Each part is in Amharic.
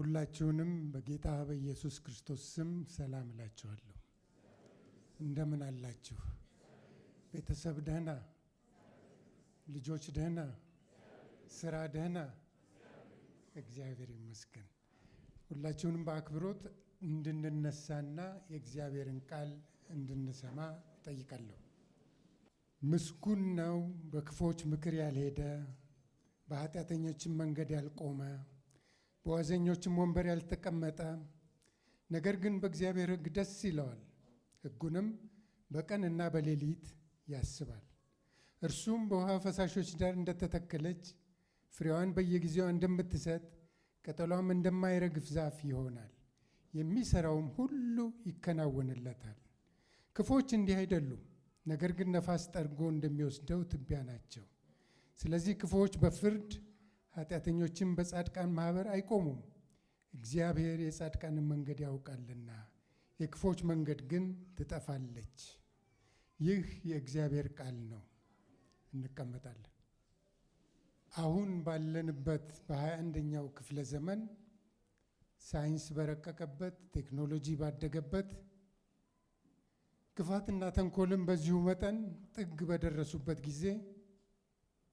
ሁላችሁንም በጌታ በኢየሱስ ክርስቶስ ስም ሰላም እላችኋለሁ። እንደምን አላችሁ? ቤተሰብ ደህና? ልጆች ደህና? ስራ ደህና? እግዚአብሔር ይመስገን። ሁላችሁንም በአክብሮት እንድንነሳና የእግዚአብሔርን ቃል እንድንሰማ እጠይቃለሁ። ምስጉን ነው በክፎች ምክር ያልሄደ፣ በኃጢአተኞችም መንገድ ያልቆመ፣ በዋዘኞችም ወንበር ያልተቀመጠ፣ ነገር ግን በእግዚአብሔር ሕግ ደስ ይለዋል፣ ሕጉንም በቀንና በሌሊት ያስባል። እርሱም በውሃ ፈሳሾች ዳር እንደተተከለች ፍሬዋን በየጊዜዋ እንደምትሰጥ ቅጠሏም እንደማይረግፍ ዛፍ ይሆናል። የሚሰራውም ሁሉ ይከናወንለታል። ክፎች እንዲህ አይደሉም፣ ነገር ግን ነፋስ ጠርጎ እንደሚወስደው ትቢያ ናቸው። ስለዚህ ክፉዎች በፍርድ ኃጢአተኞችም በጻድቃን ማኅበር አይቆሙም። እግዚአብሔር የጻድቃንን መንገድ ያውቃልና የክፎች መንገድ ግን ትጠፋለች። ይህ የእግዚአብሔር ቃል ነው። እንቀመጣለን። አሁን ባለንበት በ21ኛው ክፍለ ዘመን ሳይንስ በረቀቀበት፣ ቴክኖሎጂ ባደገበት፣ ክፋትና ተንኮልም በዚሁ መጠን ጥግ በደረሱበት ጊዜ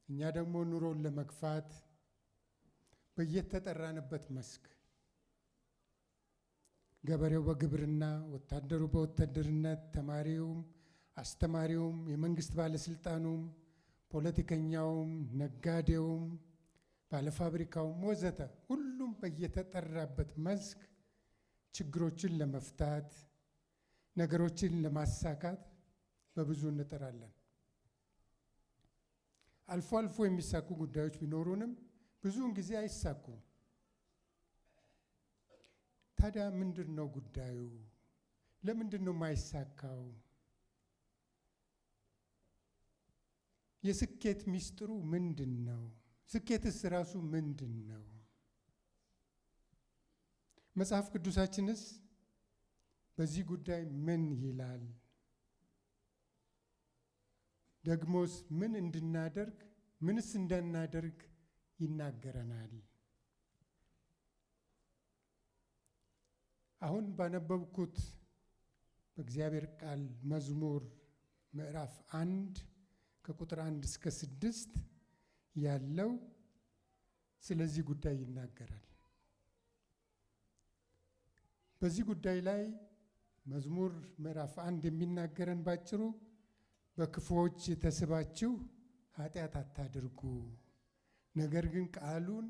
እኛ ደግሞ ኑሮን ለመግፋት በየተጠራንበት መስክ ገበሬው በግብርና፣ ወታደሩ በወታደርነት፣ ተማሪውም፣ አስተማሪውም፣ የመንግስት ባለስልጣኑም፣ ፖለቲከኛውም፣ ነጋዴውም፣ ባለፋብሪካውም ወዘተ ሁሉም በየተጠራበት መስክ ችግሮችን ለመፍታት ነገሮችን ለማሳካት በብዙ እንጥራለን። አልፎ አልፎ የሚሳኩ ጉዳዮች ቢኖሩንም ብዙውን ጊዜ አይሳኩም። ታዲያ ምንድን ነው ጉዳዩ? ለምንድን ነው የማይሳካው? የስኬት ሚስጥሩ ምንድን ነው? ስኬትስ ራሱ ምንድን ነው? መጽሐፍ ቅዱሳችንስ በዚህ ጉዳይ ምን ይላል? ደግሞስ ምን እንድናደርግ ምንስ እንዳናደርግ ይናገረናል? አሁን ባነበብኩት በእግዚአብሔር ቃል መዝሙር ምዕራፍ 1 ከቁጥር 1 እስከ 6 ያለው ስለዚህ ጉዳይ ይናገራል። በዚህ ጉዳይ ላይ መዝሙር ምዕራፍ 1 የሚናገረን ባጭሩ በክፉዎች ተስባችሁ ኃጢአት አታድርጉ፣ ነገር ግን ቃሉን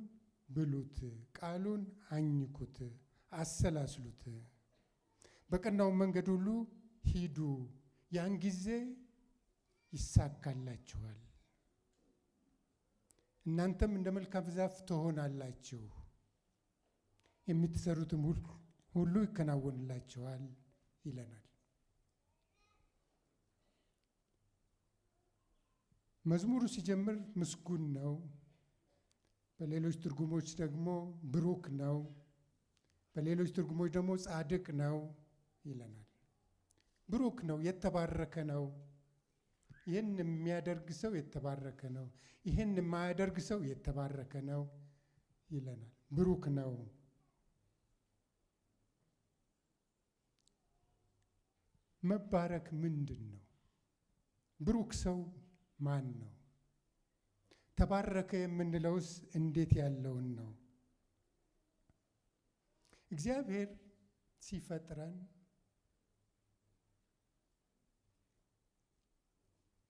ብሉት፣ ቃሉን አኝኩት፣ አሰላስሉት፣ በቀናው መንገድ ሁሉ ሂዱ፣ ያን ጊዜ ይሳካላችኋል፣ እናንተም እንደ መልካም ዛፍ ትሆናላችሁ፣ የምትሰሩትም ሁሉ ይከናወንላችኋል ይለናል። መዝሙሩ ሲጀምር ምስጉን ነው፣ በሌሎች ትርጉሞች ደግሞ ብሩክ ነው፣ በሌሎች ትርጉሞች ደግሞ ጻድቅ ነው ይለናል። ብሩክ ነው፣ የተባረከ ነው። ይህን የሚያደርግ ሰው የተባረከ ነው፣ ይህን የማያደርግ ሰው የተባረከ ነው ይለናል። ብሩክ ነው። መባረክ ምንድን ነው? ብሩክ ሰው ማን ነው? ተባረከ የምንለውስ እንዴት ያለውን ነው? እግዚአብሔር ሲፈጥረን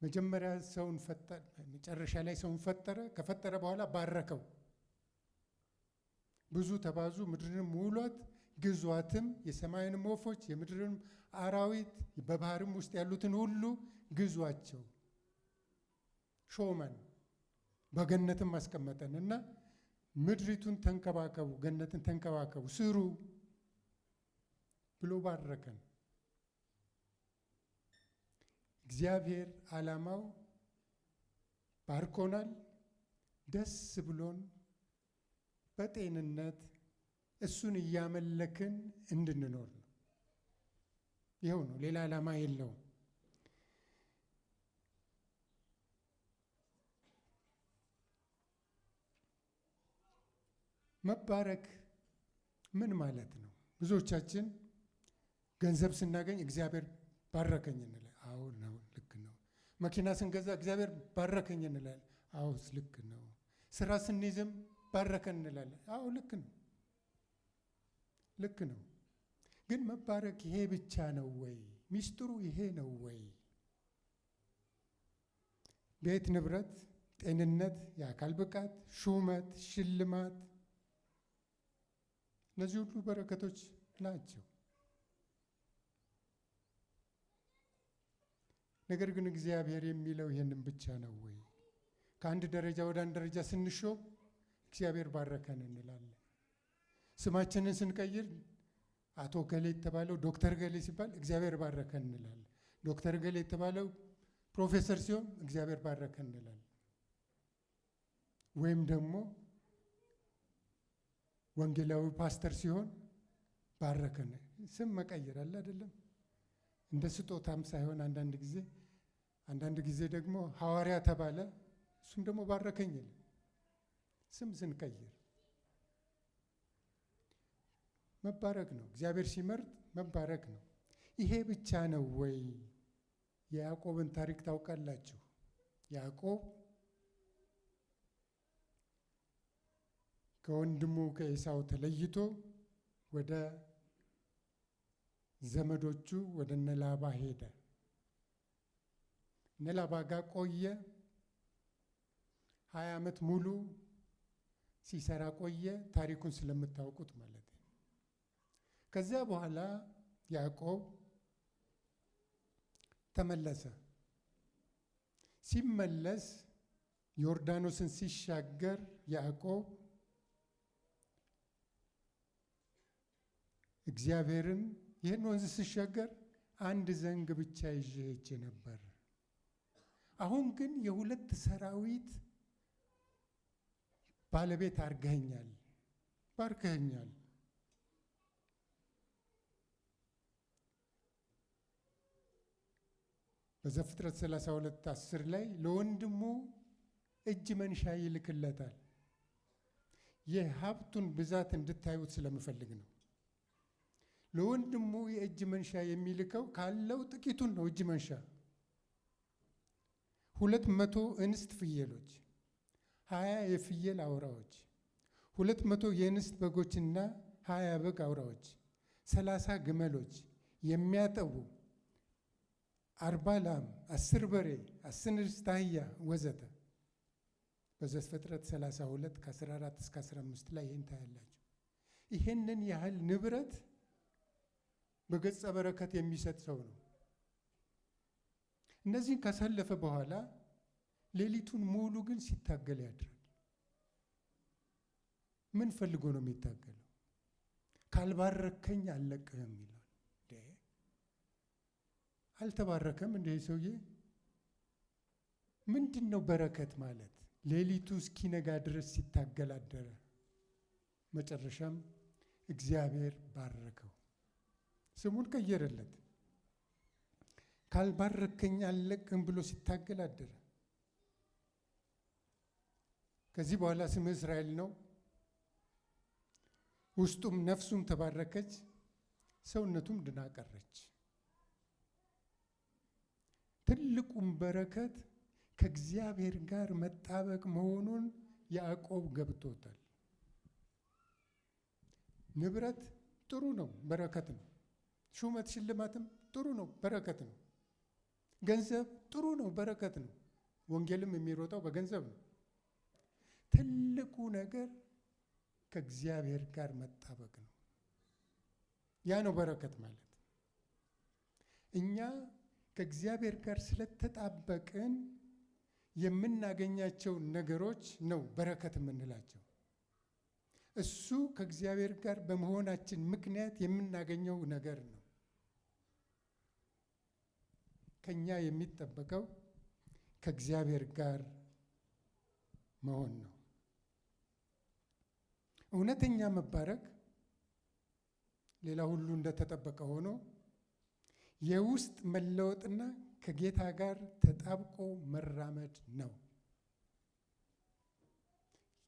መጀመሪያ ሰውን ፈጠረ፣ መጨረሻ ላይ ሰውን ፈጠረ። ከፈጠረ በኋላ ባረከው። ብዙ ተባዙ፣ ምድርንም ሙሏት፣ ግዟትም፣ የሰማይንም ወፎች፣ የምድርንም አራዊት፣ በባህርም ውስጥ ያሉትን ሁሉ ግዟቸው። ሾመን፣ በገነትም አስቀመጠን እና ምድሪቱን ተንከባከቡ፣ ገነትን ተንከባከቡ፣ ስሩ ብሎ ባረከን። እግዚአብሔር ዓላማው ባርኮናል፣ ደስ ብሎን በጤንነት እሱን እያመለክን እንድንኖር ነው። ይኸው ነው፣ ሌላ ዓላማ የለውም። መባረክ ምን ማለት ነው? ብዙዎቻችን ገንዘብ ስናገኝ እግዚአብሔር ባረከኝ እንላለን። አዎ ነው፣ ልክ ነው። መኪና ስንገዛ እግዚአብሔር ባረከኝ እንላለን። አዎ ልክ ነው። ስራ ስንይዝም ባረከን እንላለን። አዎ ልክ ነው፣ ልክ ነው። ግን መባረክ ይሄ ብቻ ነው ወይ? ሚስጥሩ ይሄ ነው ወይ? ቤት፣ ንብረት፣ ጤንነት፣ የአካል ብቃት፣ ሹመት፣ ሽልማት፣ እነዚህ ሁሉ በረከቶች ናቸው። ነገር ግን እግዚአብሔር የሚለው ይህንን ብቻ ነው ወይ? ከአንድ ደረጃ ወደ አንድ ደረጃ ስንሾም እግዚአብሔር ባረከን እንላለን። ስማችንን ስንቀይር አቶ ገሌ የተባለው ዶክተር ገሌ ሲባል እግዚአብሔር ባረከን እንላለን። ዶክተር ገሌ የተባለው ፕሮፌሰር ሲሆን እግዚአብሔር ባረከን እንላለን። ወይም ደግሞ ወንጌላዊ ፓስተር ሲሆን ባረከን። ስም መቀየር አለ አይደለም? እንደ ስጦታም ሳይሆን አንዳንድ ጊዜ ደግሞ ሐዋርያ ተባለ፣ እሱም ደግሞ ባረከኝ ይላል። ስም ስንቀይር መባረክ ነው። እግዚአብሔር ሲመርጥ መባረክ ነው። ይሄ ብቻ ነው ወይ? የያዕቆብን ታሪክ ታውቃላችሁ። ያዕቆብ ከወንድሙ ከኤሳው ተለይቶ ወደ ዘመዶቹ ወደ ነላባ ሄደ። ነላባ ጋር ቆየ። 20 ዓመት ሙሉ ሲሰራ ቆየ። ታሪኩን ስለምታውቁት ማለት ነው። ከዚያ በኋላ ያዕቆብ ተመለሰ። ሲመለስ ዮርዳኖስን ሲሻገር ያዕቆብ እግዚአብሔርን ይህን ወንዝ ሲሻገር አንድ ዘንግ ብቻ ይዤ ሄጄ ነበር፣ አሁን ግን የሁለት ሰራዊት ባለቤት አድርገኸኛል፣ ባርከኸኛል። በዘፍጥረት 32:10 ላይ ለወንድሙ እጅ መንሻ ይልክለታል። የሀብቱን ብዛት እንድታዩት ስለምፈልግ ነው። ለወንድሙ የእጅ መንሻ የሚልከው ካለው ጥቂቱን ነው። እጅ መንሻ 200 እንስት ፍየሎች፣ 20 የፍየል አውራዎች፣ 200 የእንስት በጎችና 20 በግ አውራዎች፣ 30 ግመሎች የሚያጠቡ 40 ላም፣ 10 በሬ፣ 10 እንስት አህያ ወዘተ። በዘፍጥረት 32 ከ14 እስከ 15 ላይ ይህን ታያላችሁ። ይህንን ያህል ንብረት በገጸ በረከት የሚሰጥ ሰው ነው። እነዚህን ካሳለፈ በኋላ ሌሊቱን ሙሉ ግን ሲታገል ያድራል። ምን ፈልጎ ነው የሚታገለው? ካልባረከኝ አልለቅህም ይላል። አልተባረከም እንደ ሰውዬ። ምንድን ነው በረከት ማለት? ሌሊቱ እስኪነጋ ድረስ ሲታገል አደረ። መጨረሻም እግዚአብሔር ባረከው፣ ስሙን ቀየረለት። ካልባረከኝ አልለቅህም ብሎ ሲታገል አደረ። ከዚህ በኋላ ስምህ እስራኤል ነው። ውስጡም ነፍሱም ተባረከች፣ ሰውነቱም ድና ቀረች። ትልቁም በረከት ከእግዚአብሔር ጋር መጣበቅ መሆኑን ያዕቆብ ገብቶታል። ንብረት ጥሩ ነው፣ በረከት ነው። ሹመት ሽልማትም ጥሩ ነው፣ በረከት ነው። ገንዘብ ጥሩ ነው፣ በረከት ነው። ወንጌልም የሚሮጠው በገንዘብ ነው። ትልቁ ነገር ከእግዚአብሔር ጋር መጣበቅ ነው። ያ ነው በረከት ማለት። እኛ ከእግዚአብሔር ጋር ስለተጣበቅን የምናገኛቸው ነገሮች ነው በረከት የምንላቸው። እሱ ከእግዚአብሔር ጋር በመሆናችን ምክንያት የምናገኘው ነገር ነው። ከኛ የሚጠበቀው ከእግዚአብሔር ጋር መሆን ነው። እውነተኛ መባረክ ሌላ ሁሉ እንደተጠበቀ ሆኖ የውስጥ መለወጥና ከጌታ ጋር ተጣብቆ መራመድ ነው።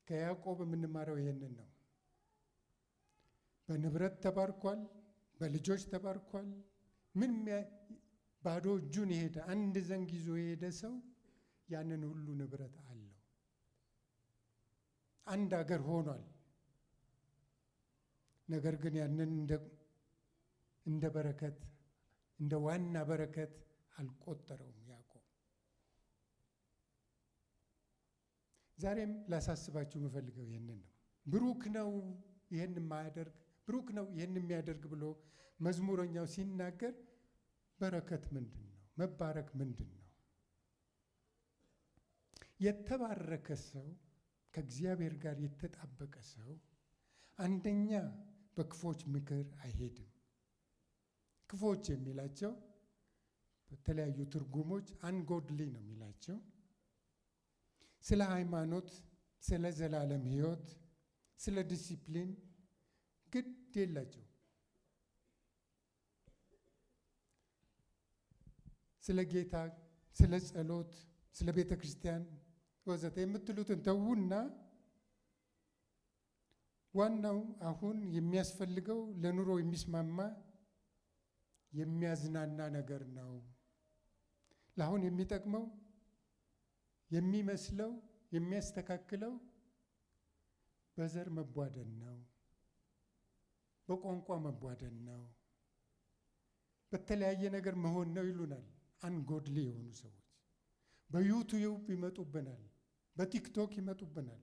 ከያዕቆብ የምንማረው ይህንን ነው። በንብረት ተባርኳል፣ በልጆች ተባርኳል። ምን ባዶ እጁን የሄደ አንድ ዘንግ ይዞ የሄደ ሰው ያንን ሁሉ ንብረት አለው። አንድ አገር ሆኗል። ነገር ግን ያንን እንደ በረከት እንደ ዋና በረከት አልቆጠረውም ያዕቆብ። ዛሬም ላሳስባችሁ የምፈልገው ይህንን ነው። ብሩክ ነው ይህን የማያደርግ፣ ብሩክ ነው ይህን የሚያደርግ ብሎ መዝሙረኛው ሲናገር በረከት ምንድን ነው? መባረክ ምንድን ነው? የተባረከ ሰው፣ ከእግዚአብሔር ጋር የተጣበቀ ሰው አንደኛ በክፎች ምክር አይሄድም። ክፎች የሚላቸው በተለያዩ ትርጉሞች አንጎድሊ ነው የሚላቸው። ስለ ሃይማኖት፣ ስለ ዘላለም ሕይወት፣ ስለ ዲሲፕሊን ግድ የላቸው። ስለ ጌታ፣ ስለ ጸሎት፣ ስለ ቤተ ክርስቲያን ወዘተ የምትሉትን ተዉና ዋናው አሁን የሚያስፈልገው ለኑሮ የሚስማማ የሚያዝናና ነገር ነው። ለአሁን የሚጠቅመው የሚመስለው የሚያስተካክለው በዘር መቧደን ነው፣ በቋንቋ መቧደን ነው፣ በተለያየ ነገር መሆን ነው ይሉናል አንጎድሊ የሆኑ ሰዎች። በዩቲዩብ ይመጡብናል፣ በቲክቶክ ይመጡብናል፣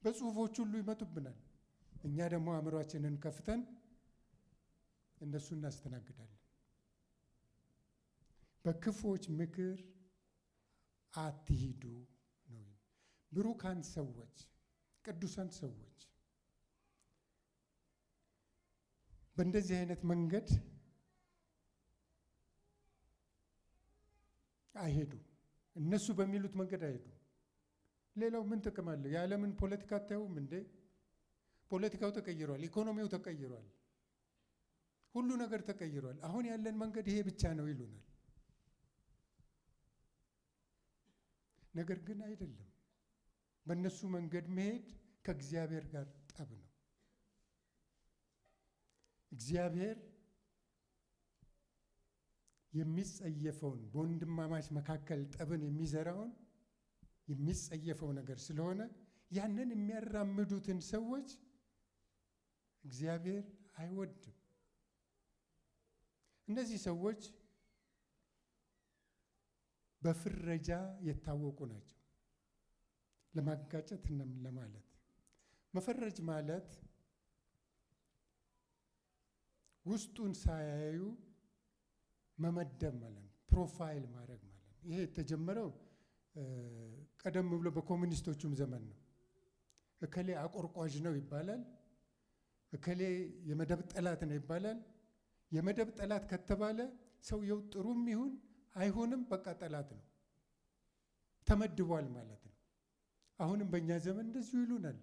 በጽሁፎች ሁሉ ይመጡብናል። እኛ ደግሞ አእምሯችንን ከፍተን እነሱ እናስተናግዳለን። በክፎች ምክር አትሂዱ ነው። ብሩካን ሰዎች፣ ቅዱሳን ሰዎች በእንደዚህ አይነት መንገድ አይሄዱ። እነሱ በሚሉት መንገድ አይሄዱ። ሌላው ምን ጥቅም አለው? የዓለምን ፖለቲካ አታዩም እንዴ? ፖለቲካው ተቀይሯል፣ ኢኮኖሚው ተቀይሯል፣ ሁሉ ነገር ተቀይሯል። አሁን ያለን መንገድ ይሄ ብቻ ነው ይሉናል። ነገር ግን አይደለም። በእነሱ መንገድ መሄድ ከእግዚአብሔር ጋር ጠብ ነው። እግዚአብሔር የሚጸየፈውን በወንድማማች መካከል ጠብን የሚዘራውን የሚጸየፈው ነገር ስለሆነ ያንን የሚያራምዱትን ሰዎች እግዚአብሔር አይወድም። እነዚህ ሰዎች በፍረጃ የታወቁ ናቸው። ለማጋጨት ለማለት መፈረጅ ማለት ውስጡን ሳያዩ መመደብ ማለት ነው። ፕሮፋይል ማድረግ ማለት ነው። ይሄ የተጀመረው ቀደም ብሎ በኮሙኒስቶቹም ዘመን ነው። እከሌ አቆርቋዥ ነው ይባላል፣ እከሌ የመደብ ጠላት ነው ይባላል። የመደብ ጠላት ከተባለ ሰውየው ጥሩም ይሁን አይሆንም በቃ ጠላት ነው፣ ተመድቧል ማለት ነው። አሁንም በእኛ ዘመን እንደዚሁ ይሉናል።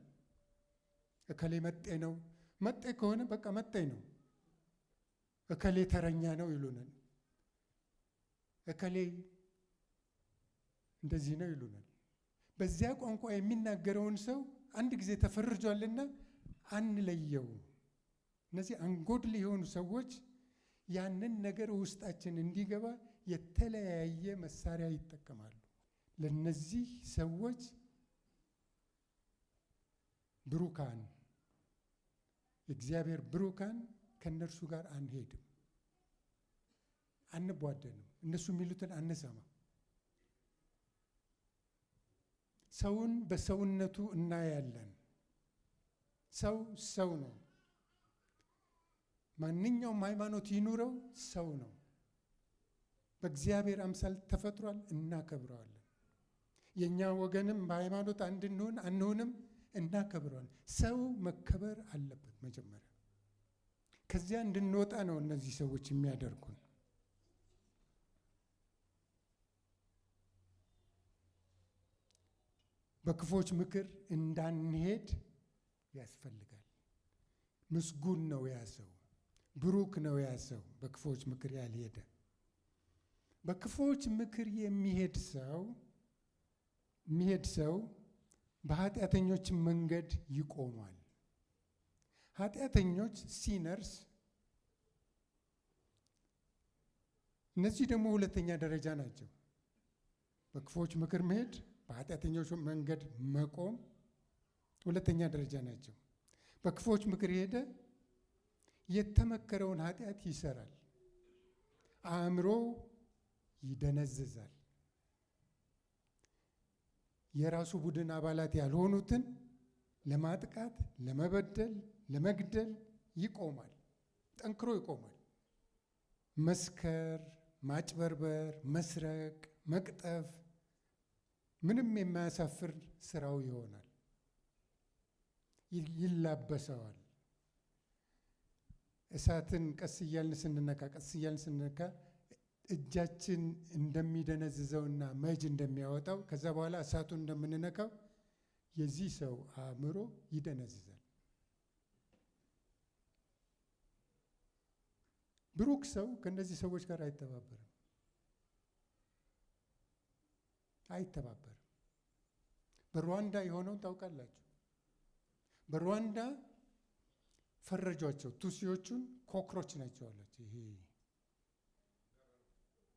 እከሌ መጤ ነው፣ መጤ ከሆነ በቃ መጤ ነው። እከሌ ተረኛ ነው ይሉናል። እከሌ እንደዚህ ነው ይሉናል። በዚያ ቋንቋ የሚናገረውን ሰው አንድ ጊዜ ተፈርጇልና አንለየው። እነዚህ አንጎድሊ የሆኑ ሰዎች ያንን ነገር ውስጣችን እንዲገባ የተለያየ መሳሪያ ይጠቀማሉ። ለነዚህ ሰዎች ብሩካን፣ የእግዚአብሔር ብሩካን ከነርሱ ጋር አንሄድም፣ አንቧደንም፣ እነሱ የሚሉትን አንሰማም። ሰውን በሰውነቱ እናያለን። ሰው ሰው ነው። ማንኛውም ሃይማኖት ይኑረው ሰው ነው። በእግዚአብሔር አምሳል ተፈጥሯል፣ እናከብረዋለን። የእኛ ወገንም በሃይማኖት አንድ እንሁን አንሁንም እናከብረዋለን። ሰው መከበር አለበት መጀመሪያ። ከዚያ እንድንወጣ ነው እነዚህ ሰዎች የሚያደርጉን። በክፎች ምክር እንዳንሄድ ያስፈልጋል። ምስጉን ነው ያ ሰው፣ ብሩክ ነው ያ ሰው በክፎች ምክር ያልሄደ። በክፎች ምክር የሚሄድ ሰው በኃጢአተኞች መንገድ ይቆማል። ኃጢአተኞች ሲነርስ፣ እነዚህ ደግሞ ሁለተኛ ደረጃ ናቸው። በክፉዎች ምክር መሄድ፣ በኃጢአተኞች መንገድ መቆም ሁለተኛ ደረጃ ናቸው። በክፉዎች ምክር ሄደ የተመከረውን ኃጢአት ይሰራል፣ አእምሮ ይደነዝዛል። የራሱ ቡድን አባላት ያልሆኑትን ለማጥቃት፣ ለመበደል፣ ለመግደል ይቆማል፣ ጠንክሮ ይቆማል። መስከር፣ ማጭበርበር፣ መስረቅ፣ መቅጠፍ ምንም የማያሳፍር ስራው ይሆናል፣ ይላበሰዋል። እሳትን ቀስ እያልን ስንነካ እጃችን እንደሚደነዝዘውና መጅ እንደሚያወጣው ከዛ በኋላ እሳቱን እንደምንነካው የዚህ ሰው አእምሮ ይደነዝዛል። ብሩክ ሰው ከእነዚህ ሰዎች ጋር አይተባበርም። በሩዋንዳ የሆነውን ታውቃላችሁ። በሩዋንዳ ፈረጇቸው። ቱሲዎቹን ኮክሮች ናቸው አሏቸው። ይሄ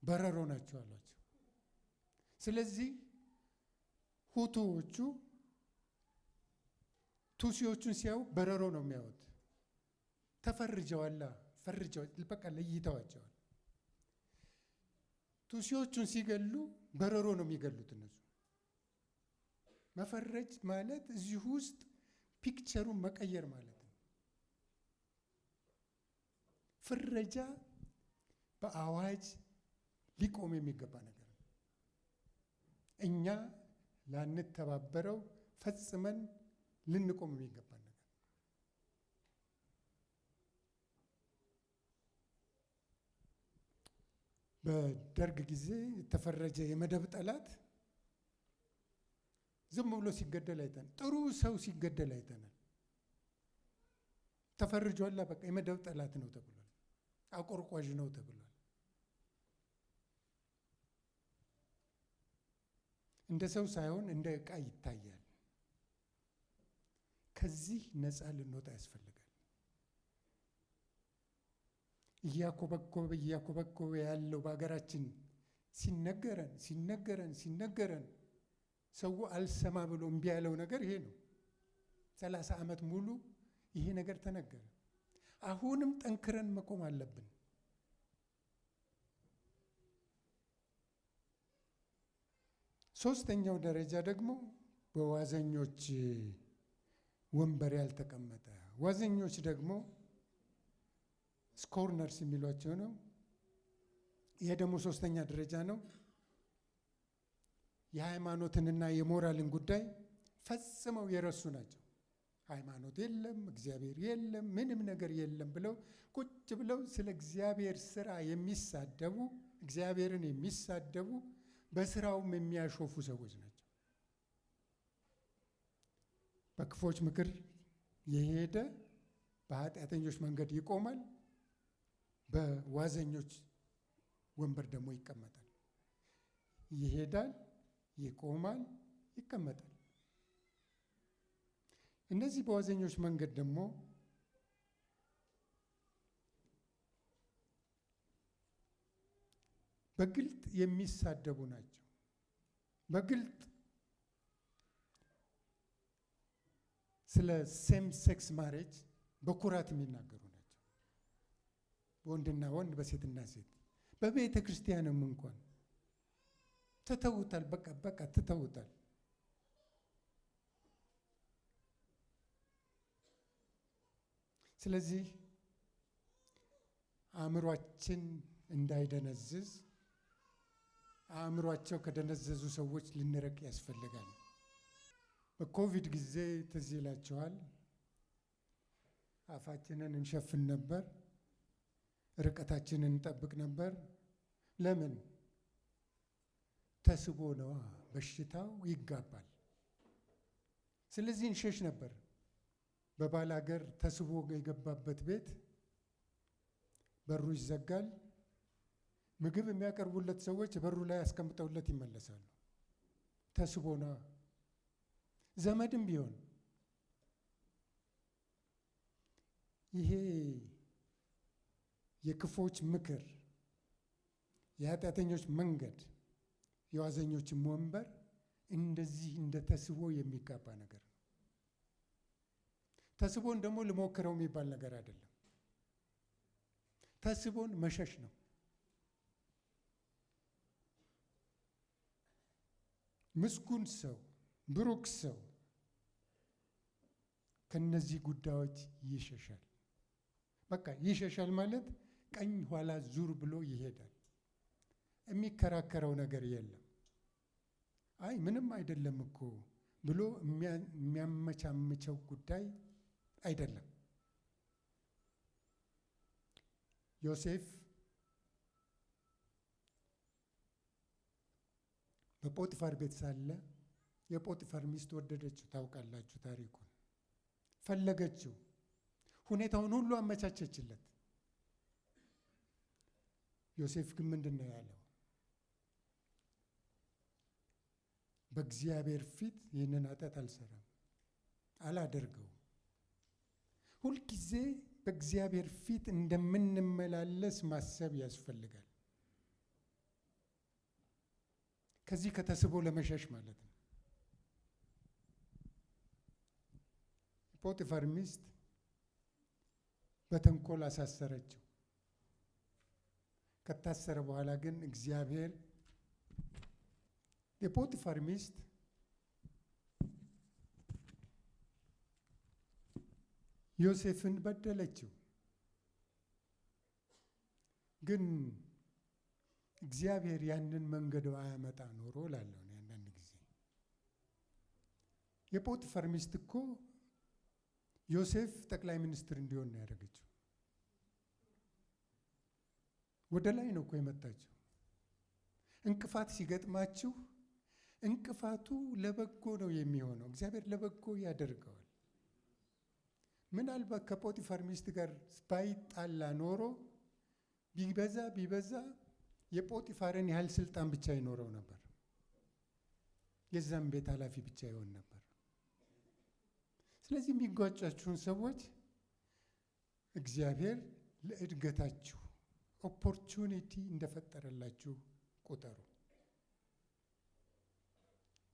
በረሮ ናቸው አሏቸው። ስለዚህ ሁቱዎቹ ቱሲዎቹን ሲያዩ በረሮ ነው የሚያዩት። ተፈርጀዋላ፣ በቃ ለይተዋቸዋል። ቱሲዎቹን ሲገሉ በረሮ ነው የሚገሉት እነሱ። መፈረጅ ማለት እዚሁ ውስጥ ፒክቸሩን መቀየር ማለት ነው። ፍረጃ በአዋጅ ሊቆም የሚገባ ነገር ነው። እኛ ላንተባበረው ፈጽመን ልንቆም የሚገባ ነገር። በደርግ ጊዜ የተፈረጀ የመደብ ጠላት ዝም ብሎ ሲገደል አይተናል። ጥሩ ሰው ሲገደል አይተናል። ተፈርጇላ፣ በቃ የመደብ ጠላት ነው ተብሏል። አቆርቋዥ ነው ተብሏል። እንደ ሰው ሳይሆን እንደ ዕቃ ይታያል። ከዚህ ነፃ ልንወጣ ያስፈልጋል። እያኮበኮበ ያለው በሀገራችን ሲነገረን ሰው አልሰማ ብሎ እምቢ ያለው ነገር ይሄ ነው። 30 ዓመት ሙሉ ይሄ ነገር ተነገረ። አሁንም ጠንክረን መቆም አለብን። ሶስተኛው ደረጃ ደግሞ በዋዘኞች ወንበር ያልተቀመጠ። ዋዘኞች ደግሞ ስኮርነርስ የሚሏቸው ነው። ይሄ ደግሞ ሶስተኛ ደረጃ ነው። የሃይማኖትንና የሞራልን ጉዳይ ፈጽመው የረሱ ናቸው። ሃይማኖት የለም፣ እግዚአብሔር የለም፣ ምንም ነገር የለም ብለው ቁጭ ብለው ስለ እግዚአብሔር ስራ የሚሳደቡ፣ እግዚአብሔርን የሚሳደቡ፣ በስራውም የሚያሾፉ ሰዎች ናቸው። በክፎች ምክር የሄደ በኃጢአተኞች መንገድ ይቆማል፣ በዋዘኞች ወንበር ደግሞ ይቀመጣል። ይሄዳል፣ ይቆማል፣ ይቀመጣል። እነዚህ በዋዘኞች መንገድ ደግሞ በግልጥ የሚሳደቡ ናቸው። በግልጥ ስለ ሴም ሴክስ ማሬጅ በኩራት የሚናገሩ ናቸው። ወንድና ወንድ፣ በሴትና ሴት፣ በቤተ ክርስቲያንም እንኳን ትተውታል። በቃ ትተውታል። ስለዚህ አእምሯችን እንዳይደነዝዝ፣ አእምሯቸው ከደነዘዙ ሰዎች ልንርቅ ያስፈልጋል። በኮቪድ ጊዜ ትዝ ይላችኋል፣ አፋችንን እንሸፍን ነበር፣ ርቀታችንን እንጠብቅ ነበር። ለምን? ተስቦ ነዋ፣ በሽታው ይጋባል። ስለዚህ እንሸሽ ነበር። በባል ሀገር ተስቦ የገባበት ቤት በሩ ይዘጋል። ምግብ የሚያቀርቡለት ሰዎች በሩ ላይ አስቀምጠውለት ይመለሳሉ። ተስቦ ነዋ። ዘመድም ቢሆን ይሄ የክፎች ምክር፣ የኃጢአተኞች መንገድ፣ የዋዘኞችም ወንበር እንደዚህ እንደ ተስቦ የሚጋባ ነገር ነው። ተስቦን ደግሞ ልሞክረው የሚባል ነገር አይደለም። ተስቦን መሸሽ ነው። ምስጉን ሰው፣ ብሩክ ሰው ከነዚህ ጉዳዮች ይሸሻል። በቃ ይሸሻል ማለት ቀኝ ኋላ ዙር ብሎ ይሄዳል። የሚከራከረው ነገር የለም። አይ ምንም አይደለም እኮ ብሎ የሚያመቻምቸው ጉዳይ አይደለም። ዮሴፍ በጶጢፋር ቤት ሳለ የጶጢፋር ሚስት ወደደችው። ታውቃላችሁ ታሪኩን። ፈለገችው፣ ሁኔታውን ሁሉ አመቻቸችለት። ዮሴፍ ግን ምንድን ነው ያለው? በእግዚአብሔር ፊት ይህንን ኃጢአት አልሰራም፣ አላደርገውም። ሁልጊዜ በእግዚአብሔር ፊት እንደምንመላለስ ማሰብ ያስፈልጋል። ከዚህ ከተስቦ ለመሸሽ ማለት ነው። ጶጢፋር ሚስት በተንኮል አሳሰረችው። ከታሰረ በኋላ ግን እግዚአብሔር የጶጢፋር ሚስት ዮሴፍን በደለችው። ግን እግዚአብሔር ያንን መንገድ አያመጣ ኖሮ እላለሁ እኔ አንዳንድ ጊዜ። የጶጢፋር ሚስት እኮ ዮሴፍ ጠቅላይ ሚኒስትር እንዲሆን ነው ያደረገችው። ወደ ላይ ነው እኮ የመጣችው። እንቅፋት ሲገጥማችሁ እንቅፋቱ ለበጎ ነው የሚሆነው። እግዚአብሔር ለበጎ ያደርገዋል። ምናልባት ከጶጢፋር ሚስት ጋር ባይጣላ ኖሮ ቢበዛ የጶጢፋርን ያህል ስልጣን ብቻ ይኖረው ነበር። የዛም ቤት ኃላፊ ብቻ ይሆን ነበር። ስለዚህ የሚጓጫችሁን ሰዎች እግዚአብሔር ለእድገታችሁ ኦፖርቹኒቲ እንደፈጠረላችሁ ቁጠሩ።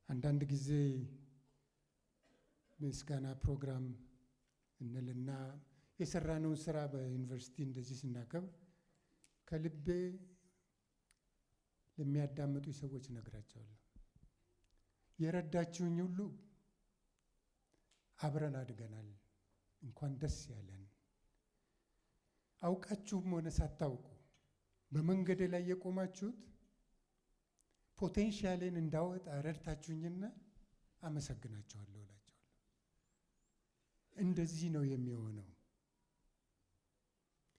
አንዳንድ ጊዜ ምስጋና ፕሮግራም እንልና የሰራነውን ስራ በዩኒቨርሲቲ እንደዚህ ስናከብር ከልቤ ለሚያዳምጡኝ ሰዎች እነግራቸዋለሁ። የረዳችሁኝ ሁሉ አብረን አድገናል፣ እንኳን ደስ ያለን። አውቃችሁም ሆነ ሳታውቁ በመንገድ ላይ የቆማችሁት ፖቴንሻሌን እንዳወጣ ረድታችሁኝና አመሰግናችኋለሁ እላቸዋለሁ። እንደዚህ ነው የሚሆነው።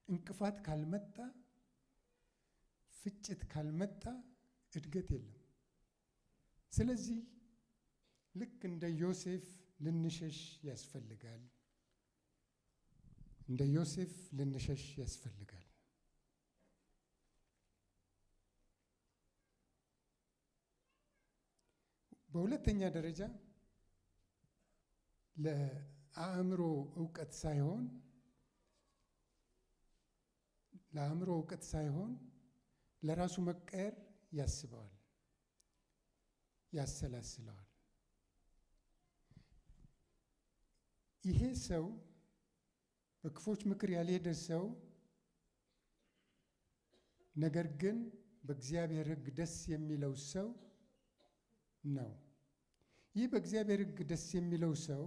እንቅፋት ካልመጣ፣ ፍጭት ካልመጣ እድገት የለም። ስለዚህ ልክ እንደ ዮሴፍ ልንሸሽ ያስፈልጋል። እንደ ዮሴፍ ልንሸሽ ያስፈልጋል። በሁለተኛ ደረጃ ለአእምሮ እውቀት ሳይሆን ለራሱ መቀየር ያስበዋል፣ ያሰላስለዋል። ይሄ ሰው በክፎች ምክር ያልሄደ ሰው ነገር ግን በእግዚአብሔር ሕግ ደስ የሚለው ሰው ነው። ይህ በእግዚአብሔር ሕግ ደስ የሚለው ሰው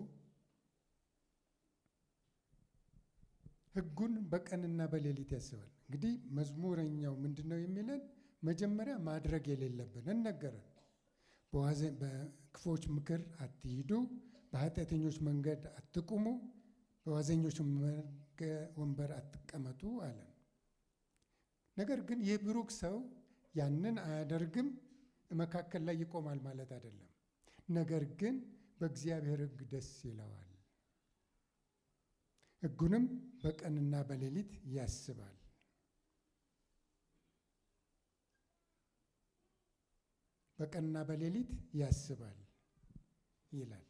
ሕጉን በቀንና በሌሊት ያስባል። እንግዲህ መዝሙረኛው ምንድን ነው የሚለን? መጀመሪያ ማድረግ የሌለብንን ነገረን። በክፎች ምክር አትሂዱ፣ በኃጢአተኞች መንገድ አትቁሙ፣ በዋዘኞች ወንበር አትቀመጡ አለን። ነገር ግን ይህ ብሩክ ሰው ያንን አያደርግም፣ መካከል ላይ ይቆማል ማለት አይደለም። ነገር ግን በእግዚአብሔር ሕግ ደስ ይለዋል፣ ሕጉንም በቀንና በሌሊት ያስባል። በቀንና በሌሊት ያስባል ይላል።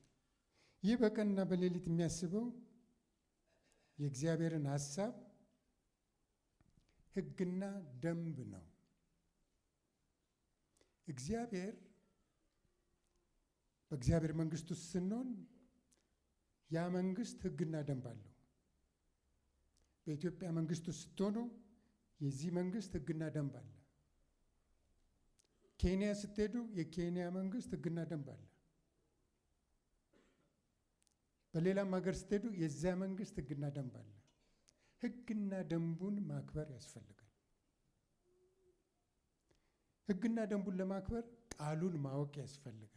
ይህ በቀንና በሌሊት የሚያስበው የእግዚአብሔርን ሐሳብ ሕግና ደንብ ነው። በእግዚአብሔር መንግስት ውስጥ ስንሆን ያ መንግስት ሕግና ደንብ አለው። በኢትዮጵያ መንግስት ውስጥ ስትሆኑ የዚህ መንግስት ሕግና ደንብ አለ። ኬንያ ስትሄዱ የኬንያ መንግስት ሕግና ደንብ አለ። በሌላም ሀገር ስትሄዱ የዚያ መንግስት ሕግና ደንብ አለ። ሕግና ደንቡን ማክበር ያስፈልጋል። ሕግና ደንቡን ለማክበር ቃሉን ማወቅ ያስፈልጋል።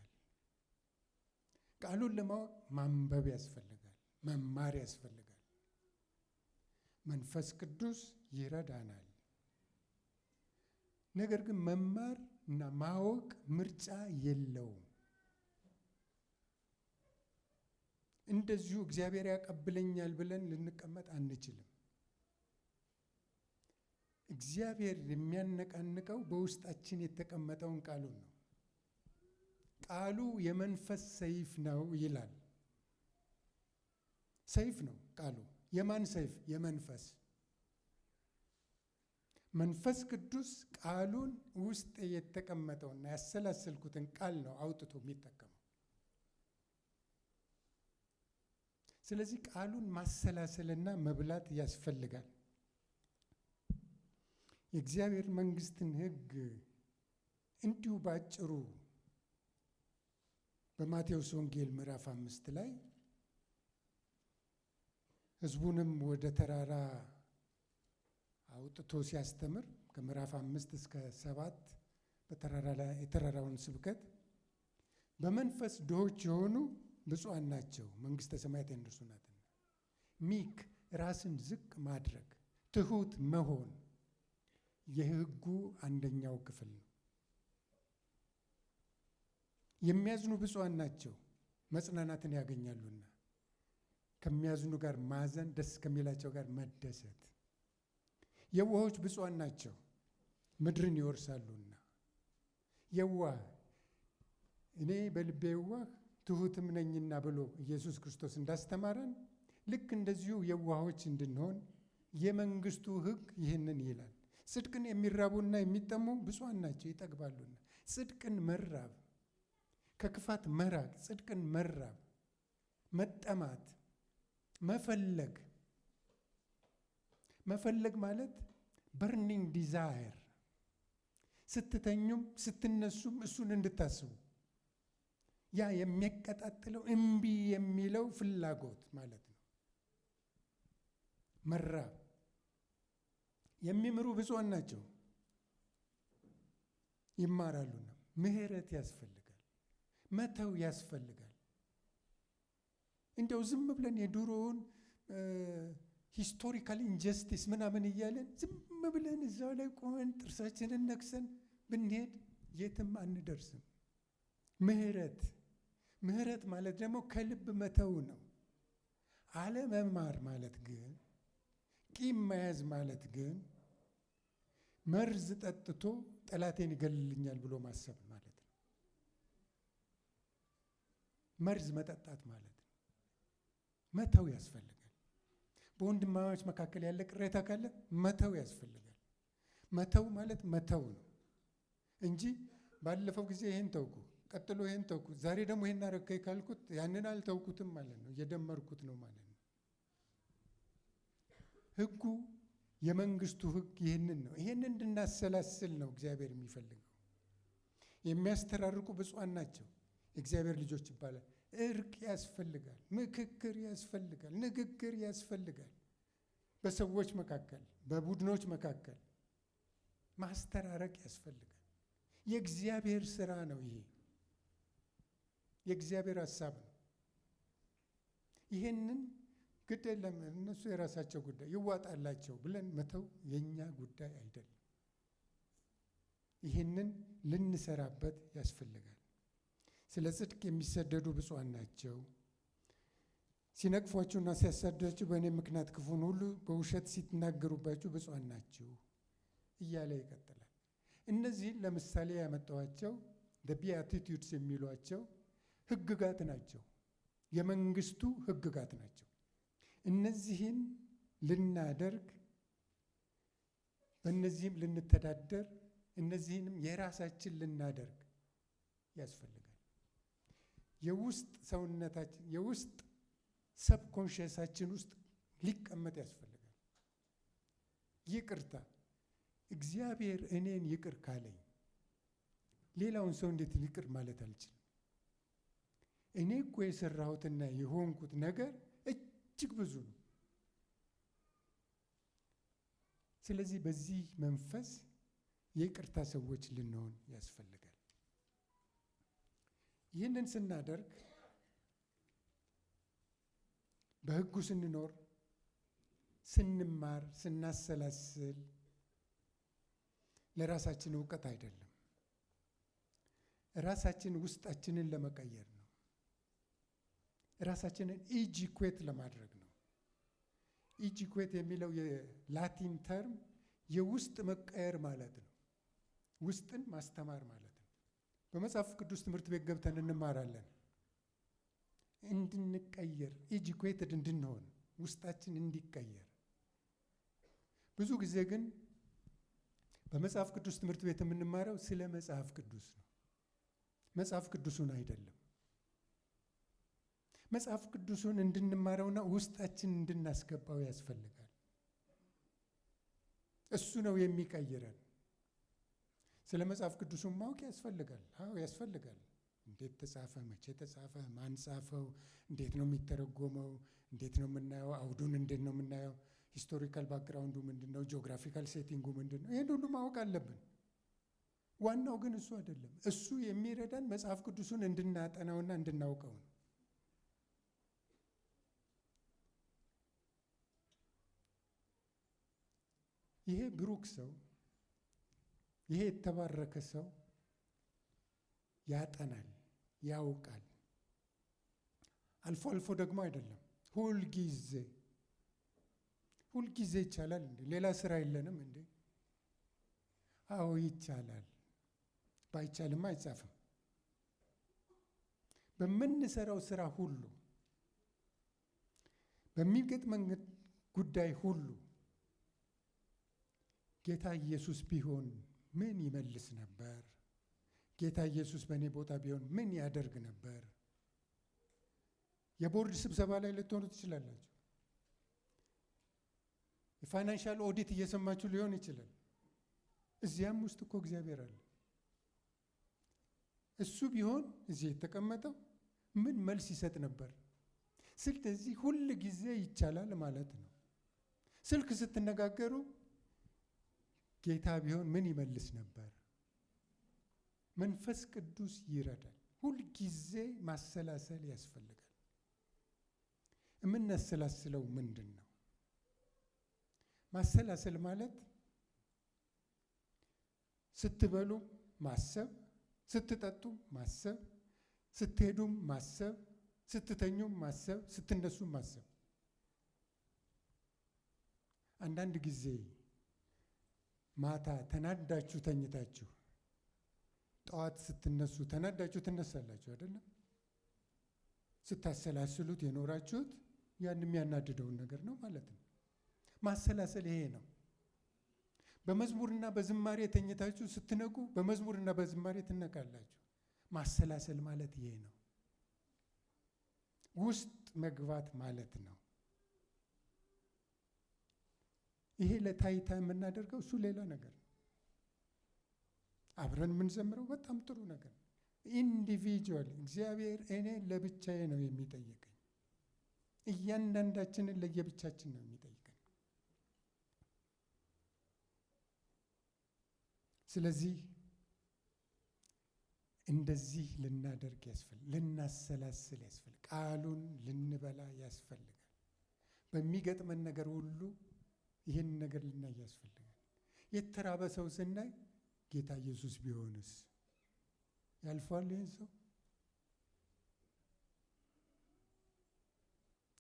ቃሉን ለማወቅ ማንበብ ያስፈልጋል፣ መማር ያስፈልጋል። መንፈስ ቅዱስ ይረዳናል። ነገር ግን መማር እና ማወቅ ምርጫ የለውም። እንደዚሁ እግዚአብሔር ያቀብለኛል ብለን ልንቀመጥ አንችልም። እግዚአብሔር የሚያነቃንቀው በውስጣችን የተቀመጠውን ቃሉን ነው። ቃሉ የመንፈስ ሰይፍ ነው ይላል። ሰይፍ ነው ቃሉ። የማን ሰይፍ? የመንፈስ። መንፈስ ቅዱስ ቃሉን ውስጥ የተቀመጠውና ያሰላሰልኩትን ቃል ነው አውጥቶ የሚጠቀመው። ስለዚህ ቃሉን ማሰላሰልና መብላት ያስፈልጋል። የእግዚአብሔር መንግስትን ሕግ እንዲሁ ባጭሩ በማቴዎስ ወንጌል ምዕራፍ 5 ላይ ሕዝቡንም ወደ ተራራ አውጥቶ ሲያስተምር ከምዕራፍ 5 እስከ 7 በተራራ ላይ የተራራውን ስብከት በመንፈስ ድሆች የሆኑ ብፁዓን ናቸው መንግሥተ ሰማያት የእነርሱ ናትና። ሚክ ራስን ዝቅ ማድረግ ትሁት መሆን የሕጉ አንደኛው ክፍል ነው። የሚያዝኑ ብፁዓን ናቸው መጽናናትን ያገኛሉና። ከሚያዝኑ ጋር ማዘን፣ ደስ ከሚላቸው ጋር መደሰት። የዋሆች ብፁዓን ናቸው ምድርን ይወርሳሉና። የዋህ እኔ በልቤ የዋህ ትሁትም ነኝና ብሎ ኢየሱስ ክርስቶስ እንዳስተማረን ልክ እንደዚሁ የዋሆች እንድንሆን የመንግስቱ ሕግ ይህንን ይላል። ጽድቅን የሚራቡና የሚጠሙ ብፁዓን ናቸው ይጠግባሉና። ጽድቅን መራብ፣ ከክፋት መራቅ፣ ጽድቅን መራብ፣ መጠማት፣ መፈለግ ማለት በርኒንግ ዲዛየር፣ ስትተኙም ስትነሱም እሱን እንድታስቡ ያ የሚያቀጣጥለው እምቢ የሚለው ፍላጎት ማለት ነው። መራብ። የሚምሩ ብፁዓን ናቸው ይማራሉና። ምሕረት ያስፈልጋል፣ መተው ያስፈልጋል። እንደው ዝም ብለን የድሮውን ሂስቶሪካል ኢንጀስቲስ ምናምን እያለን ዝም ብለን እዛው ላይ ቆመን ጥርሳችንን ነክሰን ብንሄድ የትም አንደርስም። ምሕረት ማለት ደግሞ ከልብ መተው ነው። አለመማር ማለት ግን፣ ቂም መያዝ ማለት ግን መርዝ ጠጥቶ ጠላቴን ይገልልኛል ብሎ ማሰብ ማለት ነው። መርዝ መጠጣት ማለት ነው። መተው ያስፈልጋል። በወንድማማች መካከል ያለ ቅሬታ ካለ መተው ያስፈልጋል። መተው ማለት መተው ነው እንጂ ባለፈው ጊዜ ይሄን ተውኩ፣ ቀጥሎ ይሄን ተውኩ፣ ዛሬ ደግሞ ይሄን አረከኝ ካልኩት ያንን አልተውኩትም ማለት ነው፣ እየደመርኩት ነው ማለት ነው። ሕጉ የመንግስቱ ሕግ ይህንን ነው። ይህንን እንድናሰላስል ነው እግዚአብሔር የሚፈልገው። የሚያስተራርቁ ብፁዓን ናቸው የእግዚአብሔር ልጆች ይባላል። እርቅ ያስፈልጋል፣ ምክክር ያስፈልጋል፣ ንግግር ያስፈልጋል። በሰዎች መካከል፣ በቡድኖች መካከል ማስተራረቅ ያስፈልጋል። የእግዚአብሔር ስራ ነው። ይሄ የእግዚአብሔር ሀሳብ ነው። ይህንን ግድ የለም እነሱ የራሳቸው ጉዳይ ይዋጣላቸው ብለን መተው የኛ ጉዳይ አይደለም። ይህንን ልንሰራበት ያስፈልጋል። ስለ ጽድቅ የሚሰደዱ ብፁዓን ናቸው፣ ሲነቅፏችሁና ሲያሳዷችሁ በእኔ ምክንያት ክፉን ሁሉ በውሸት ሲናገሩባችሁ ብፁዓን ናችሁ እያለ ይቀጥላል። እነዚህን ለምሳሌ ያመጣኋቸው ቢያቲቲዩድስ የሚሏቸው ሕግጋት ናቸው፣ የመንግስቱ ሕግጋት ናቸው። እነዚህን ልናደርግ በእነዚህም ልንተዳደር እነዚህንም የራሳችን ልናደርግ ያስፈልጋል። የውስጥ ሰውነታችን የውስጥ ሰብኮንሽየሳችን ውስጥ ሊቀመጥ ያስፈልጋል። ይቅርታ እግዚአብሔር እኔን ይቅር ካለኝ ሌላውን ሰው እንዴት ይቅር ማለት አልችልም? እኔ እኮ የሰራሁትና የሆንኩት ነገር እጅግ ብዙ ነው። ስለዚህ በዚህ መንፈስ የይቅርታ ሰዎች ልንሆን ያስፈልጋል። ይህንን ስናደርግ በሕጉ ስንኖር፣ ስንማር፣ ስናሰላስል ለራሳችን እውቀት አይደለም፣ ራሳችን ውስጣችንን ለመቀየር ነው። ራሳችንን ኢጂኩዌት ለማድረግ ነው። ኢጂኩዌት የሚለው የላቲን ተርም የውስጥ መቀየር ማለት ነው። ውስጥን ማስተማር ማለት ነው። በመጽሐፍ ቅዱስ ትምህርት ቤት ገብተን እንማራለን። እንድንቀየር ኢጂኩዌትድ እንድንሆን ውስጣችን እንዲቀየር። ብዙ ጊዜ ግን በመጽሐፍ ቅዱስ ትምህርት ቤት የምንማረው ስለ መጽሐፍ ቅዱስ ነው፣ መጽሐፍ ቅዱሱን አይደለም። መጽሐፍ ቅዱሱን እንድንማረውና ውስጣችን እንድናስገባው ያስፈልጋል። እሱ ነው የሚቀይረን። ስለ መጽሐፍ ቅዱሱን ማወቅ ያስፈልጋል። አዎ ያስፈልጋል። እንዴት ተጻፈ? መቼ ተጻፈ? ማን ጻፈው? እንዴት ነው የሚተረጎመው? እንዴት ነው የምናየው? አውዱን እንዴት ነው የምናየው? ሂስቶሪካል ባክግራውንዱ ምንድን ነው? ጂኦግራፊካል ሴቲንጉ ምንድን ነው? ይህን ሁሉ ማወቅ አለብን። ዋናው ግን እሱ አይደለም። እሱ የሚረዳን መጽሐፍ ቅዱሱን እንድናጠናውና እንድናውቀው ነው። ይሄ ብሩክ ሰው፣ ይሄ የተባረከ ሰው ያጠናል፣ ያውቃል። አልፎ አልፎ ደግሞ አይደለም፣ ሁልጊዜ ይቻላል እንዴ? ሌላ ስራ የለንም እንዴ? አዎ ይቻላል። ባይቻልም አይጻፍም። በምንሰራው ስራ ሁሉ፣ በሚገጥመን ጉዳይ ሁሉ ጌታ ኢየሱስ ቢሆን ምን ይመልስ ነበር? ጌታ ኢየሱስ በእኔ ቦታ ቢሆን ምን ያደርግ ነበር? የቦርድ ስብሰባ ላይ ልትሆኑ ትችላላችሁ። የፋይናንሻል ኦዲት እየሰማችሁ ሊሆን ይችላል። እዚያም ውስጥ እኮ እግዚአብሔር አለ። እሱ ቢሆን እዚህ የተቀመጠው ምን መልስ ይሰጥ ነበር? ስለዚህ ሁል ጊዜ ይቻላል ማለት ነው። ስልክ ስትነጋገሩ ጌታ ቢሆን ምን ይመልስ ነበር? መንፈስ ቅዱስ ይረዳል። ሁል ጊዜ ማሰላሰል ያስፈልጋል። የምናሰላስለው ምንድን ነው? ማሰላሰል ማለት ስትበሉ ማሰብ፣ ስትጠጡ ማሰብ፣ ስትሄዱም ማሰብ፣ ስትተኙም ማሰብ፣ ስትነሱም ማሰብ። አንዳንድ ጊዜ ማታ ተናዳችሁ ተኝታችሁ ጠዋት ስትነሱ ተናዳችሁ ትነሳላችሁ አይደለም? ስታሰላስሉት የኖራችሁት ያን የሚያናድደውን ነገር ነው ማለት ነው። ማሰላሰል ይሄ ነው። በመዝሙርና በዝማሬ ተኝታችሁ ስትነቁ በመዝሙርና በዝማሬ ትነቃላችሁ። ማሰላሰል ማለት ይሄ ነው። ውስጥ መግባት ማለት ነው። ይሄ ለታይታ የምናደርገው እሱ ሌላ ነገር ነው። አብረን የምንዘምረው በጣም ጥሩ ነገር ነው። ኢንዲቪጁዋል እግዚአብሔር እኔ ለብቻዬ ነው የሚጠይቀኝ። እያንዳንዳችንን ለየብቻችን ነው የሚጠይቀን። ስለዚህ እንደዚህ ልናደርግ ያስፈልጋል። ልናሰላስል ያስፈልጋል። ቃሉን ልንበላ ያስፈልጋል። በሚገጥመን ነገር ሁሉ ይህን ነገር ልናይ ያስፈልጋል። የተራበ ሰው ስናይ ጌታ ኢየሱስ ቢሆንስ ያልፏል ይህን ሰው?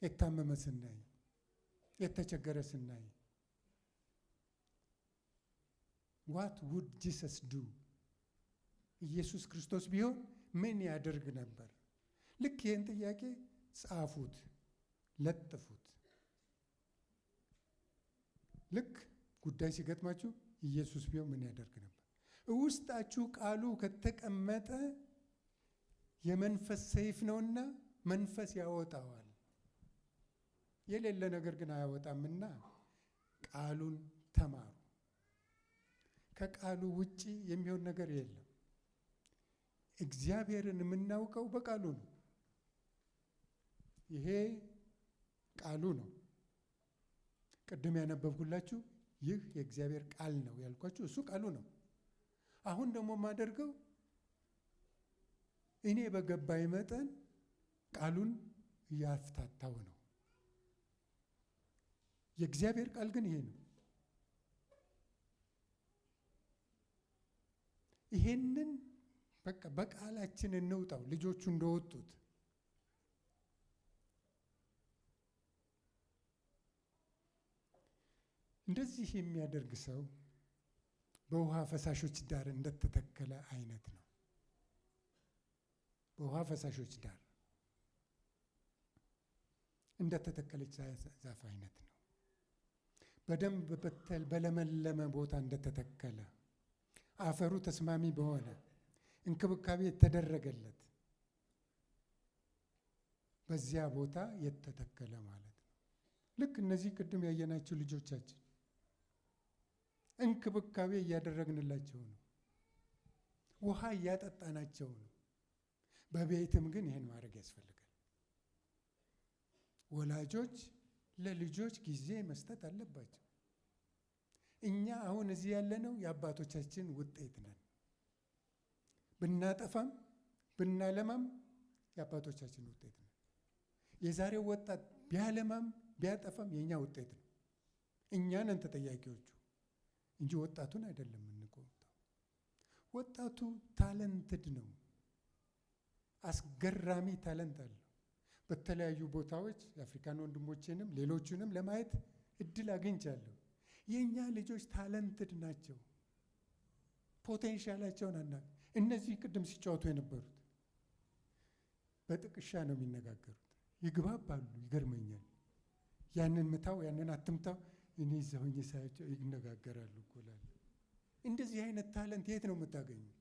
የታመመ ስናይ፣ የተቸገረ ስናይ ዋት ውድ ጂሰስ ዱ? ኢየሱስ ክርስቶስ ቢሆን ምን ያደርግ ነበር? ልክ ይህን ጥያቄ ጻፉት፣ ለጥፉት። ልክ ጉዳይ ሲገጥማችሁ ኢየሱስ ቢሆን ምን ያደርግ ነበር? ውስጣችሁ ቃሉ ከተቀመጠ የመንፈስ ሰይፍ ነውና መንፈስ ያወጣዋል። የሌለ ነገር ግን አያወጣምና ቃሉን ተማሩ። ከቃሉ ውጪ የሚሆን ነገር የለም። እግዚአብሔርን የምናውቀው በቃሉ ነው። ይሄ ቃሉ ነው። ቅድም ያነበብኩላችሁ ይህ የእግዚአብሔር ቃል ነው ያልኳችሁ እሱ ቃሉ ነው። አሁን ደግሞ የማደርገው እኔ በገባኝ መጠን ቃሉን እያፍታታው ነው። የእግዚአብሔር ቃል ግን ይሄ ነው። ይሄንን በቃ በቃላችን እንውጣው። ልጆቹ እንደወጡት እንደዚህ የሚያደርግ ሰው በውሃ ፈሳሾች ዳር እንደተተከለ አይነት ነው። በውሃ ፈሳሾች ዳር እንደተተከለች ዛፍ አይነት ነው። በደንብ በለመለመ ቦታ እንደተተከለ አፈሩ ተስማሚ በሆነ እንክብካቤ የተደረገለት በዚያ ቦታ የተተከለ ማለት ነው። ልክ እነዚህ ቅድም ያየናቸው ልጆቻችን እንክብካቤ እያደረግንላቸው ነው። ውሃ እያጠጣናቸው ነው። በቤትም ግን ይህን ማድረግ ያስፈልጋል። ወላጆች ለልጆች ጊዜ መስጠት አለባቸው። እኛ አሁን እዚህ ያለነው የአባቶቻችን ውጤት ነን። ብናጠፋም ብናለማም የአባቶቻችን ውጤት ነን። የዛሬው ወጣት ቢያለማም ቢያጠፋም የእኛ ውጤት ነው። እኛ ነን ተጠያቂዎቹ እንጂ ወጣቱን አይደለም የምንቆጣው። ወጣቱ ታለንትድ ነው። አስገራሚ ታለንት አለው። በተለያዩ ቦታዎች የአፍሪካን ወንድሞቼንም ሌሎቹንም ለማየት እድል አግኝቻለሁ። የእኛ ልጆች ታለንትድ ናቸው። ፖቴንሻላቸውን አናውቅም። እነዚህ ቅድም ሲጫወቱ የነበሩት በጥቅሻ ነው የሚነጋገሩት። ይግባባሉ። ይገርመኛል። ያንን ምታው ያንን አትምታው እኔ እዛ ሆኜ ሳያቸው ይነጋገራሉ እኮ እላለሁ። እንደዚህ አይነት ታለንት የት ነው የምታገኙት?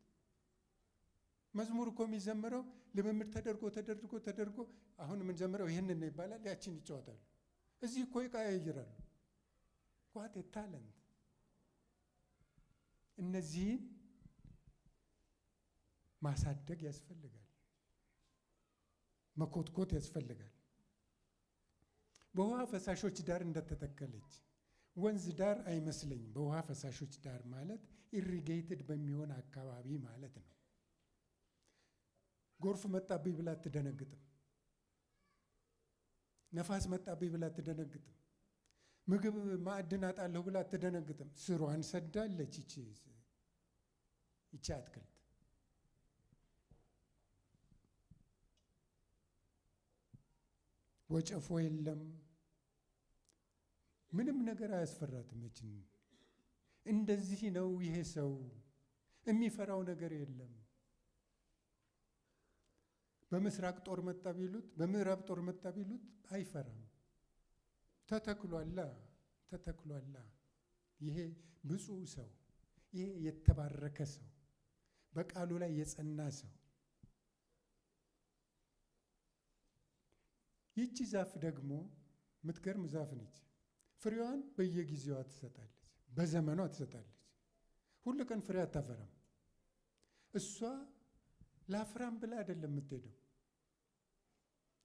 መዝሙር እኮ የሚዘምረው ልምምድ ተደርጎ አሁን የምንዘምረው ይህንን ነው ይባላል። ያችን ይጫወታሉ። እዚህ እኮ ይቀያይራሉ። ዋት ታለንት! እነዚህን ማሳደግ ያስፈልጋል። መኮትኮት ያስፈልጋል። በውሃ ፈሳሾች ዳር እንደተተከለች ወንዝ ዳር አይመስለኝም። በውሃ ፈሳሾች ዳር ማለት ኢሪጌትድ በሚሆን አካባቢ ማለት ነው። ጎርፍ መጣብኝ ብላ አትደነግጥም። ነፋስ መጣብኝ ብላ አትደነግጥም። ምግብ ማዕድን አጣለሁ ብላ አትደነግጥም። ስሯን ሰዳለች ይቺ አትክልት። ወጨፎ የለም፣ ምንም ነገር አያስፈራትም። እችን እንደዚህ ነው ይሄ ሰው የሚፈራው ነገር የለም። በምስራቅ ጦር መጣ ቢሉት በምዕራብ ጦር መጣ ቢሉት አይፈራም። ተተክሏላ። ይሄ ብፁዕ ሰው፣ ይሄ የተባረከ ሰው፣ በቃሉ ላይ የጸና ሰው። ይቺ ዛፍ ደግሞ የምትገርም ዛፍ ነች። ፍሬዋን በየጊዜዋ ትሰጣለች፣ በዘመኗ ትሰጣለች። ሁሉ ቀን ፍሬ አታፈራም። እሷ ላፍራም ብላ አይደለም የምትሄደው።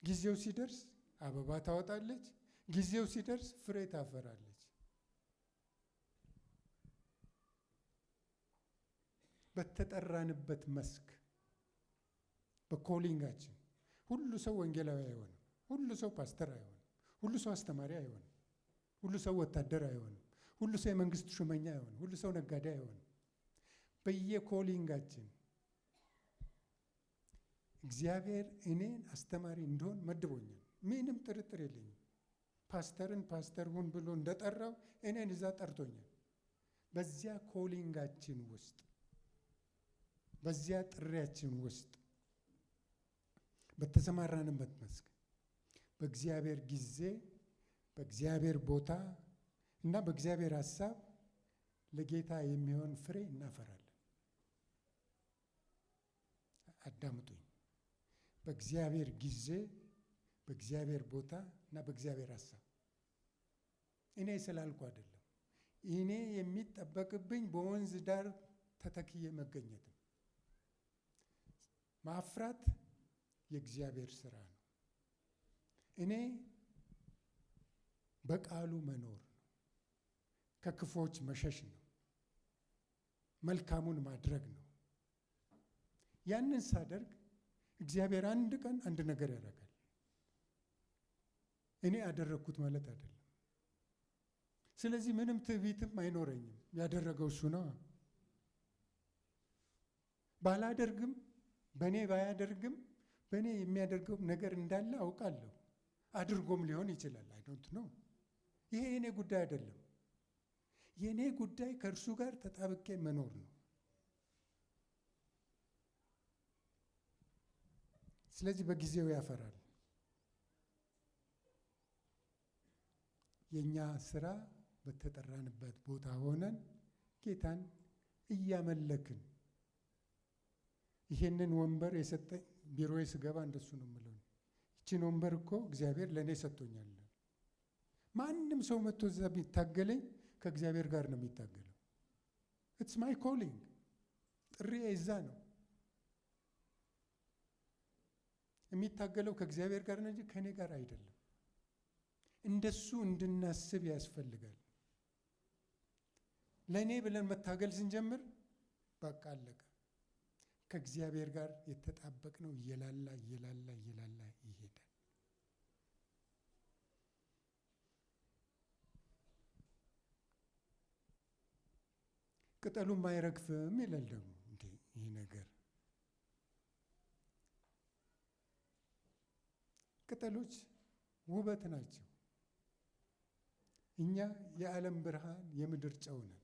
ጊዜው ሲደርስ አበባ ታወጣለች። ጊዜው ሲደርስ ፍሬ ታፈራለች። በተጠራንበት መስክ በኮሊንጋችን ሁሉ ሰው ወንጌላዊ አይሆንም። ሁሉ ሰው ፓስተር አይሆንም። ሁሉ ሰው አስተማሪ አይሆንም። ሁሉ ሰው ወታደር አይሆንም። ሁሉ ሰው የመንግስት ሹመኛ አይሆንም። ሁሉ ሰው ነጋዴ አይሆንም። በየኮሊንጋችን እግዚአብሔር እኔን አስተማሪ እንደሆን መድቦኛል። ምንም ጥርጥር የለኝም። ፓስተርን ፓስተር ሁን ብሎ እንደጠራው እኔን እዛ ጠርቶኛል። በዚያ ኮሊንጋችን ውስጥ በዚያ ጥሪያችን ውስጥ በተሰማራንበት መስክ በእግዚአብሔር ጊዜ በእግዚአብሔር ቦታ እና በእግዚአብሔር ሐሳብ ለጌታ የሚሆን ፍሬ እናፈራለን። አዳምጡኝ። በእግዚአብሔር ጊዜ፣ በእግዚአብሔር ቦታ እና በእግዚአብሔር ሐሳብ። እኔ ስላልኩ አይደለም። እኔ የሚጠበቅብኝ በወንዝ ዳር ተተክዬ መገኘት ነው። ማፍራት የእግዚአብሔር ስራ ነው። እኔ በቃሉ መኖር ነው። ከክፎች መሸሽ ነው። መልካሙን ማድረግ ነው። ያንን ሳደርግ እግዚአብሔር አንድ ቀን አንድ ነገር ያደርጋል። እኔ ያደረግኩት ማለት አይደለም። ስለዚህ ምንም ትዕቢትም አይኖረኝም። ያደረገው እሱ ነው። ባላደርግም በእኔ ባያደርግም በእኔ የሚያደርገው ነገር እንዳለ አውቃለሁ። አድርጎም ሊሆን ይችላል። አይ ዶንት ኖ። ይሄ የኔ ጉዳይ አይደለም። የኔ ጉዳይ ከእርሱ ጋር ተጣብቄ መኖር ነው። ስለዚህ በጊዜው ያፈራል። የኛ ስራ በተጠራንበት ቦታ ሆነን ጌታን እያመለክን ይሄንን ወንበር የሰጠኝ ቢሮዬ ስገባ እንደሱ ነው የምለው። ይቺን ወንበር እኮ እግዚአብሔር ለእኔ ሰጥቶኛል። ማንም ሰው መጥቶ እዛ ቢታገለኝ ከእግዚአብሔር ጋር ነው የሚታገለው። ኢትስ ማይ ኮሊንግ። ጥሪዬ እዛ ነው የሚታገለው፣ ከእግዚአብሔር ጋር ነው እንጂ ከእኔ ጋር አይደለም። እንደሱ እንድናስብ ያስፈልጋል። ለእኔ ብለን መታገል ስንጀምር በቃ አለቀ። ከእግዚአብሔር ጋር የተጣበቅነው እየላላ እየላላ እየላላ ይሄዳል። ቅጠሉም አይረግፍም ይላል ደግሞ። እንዴ ይህ ነገር ቅጠሎች ውበት ናቸው። እኛ የዓለም ብርሃን የምድር ጨው ነን።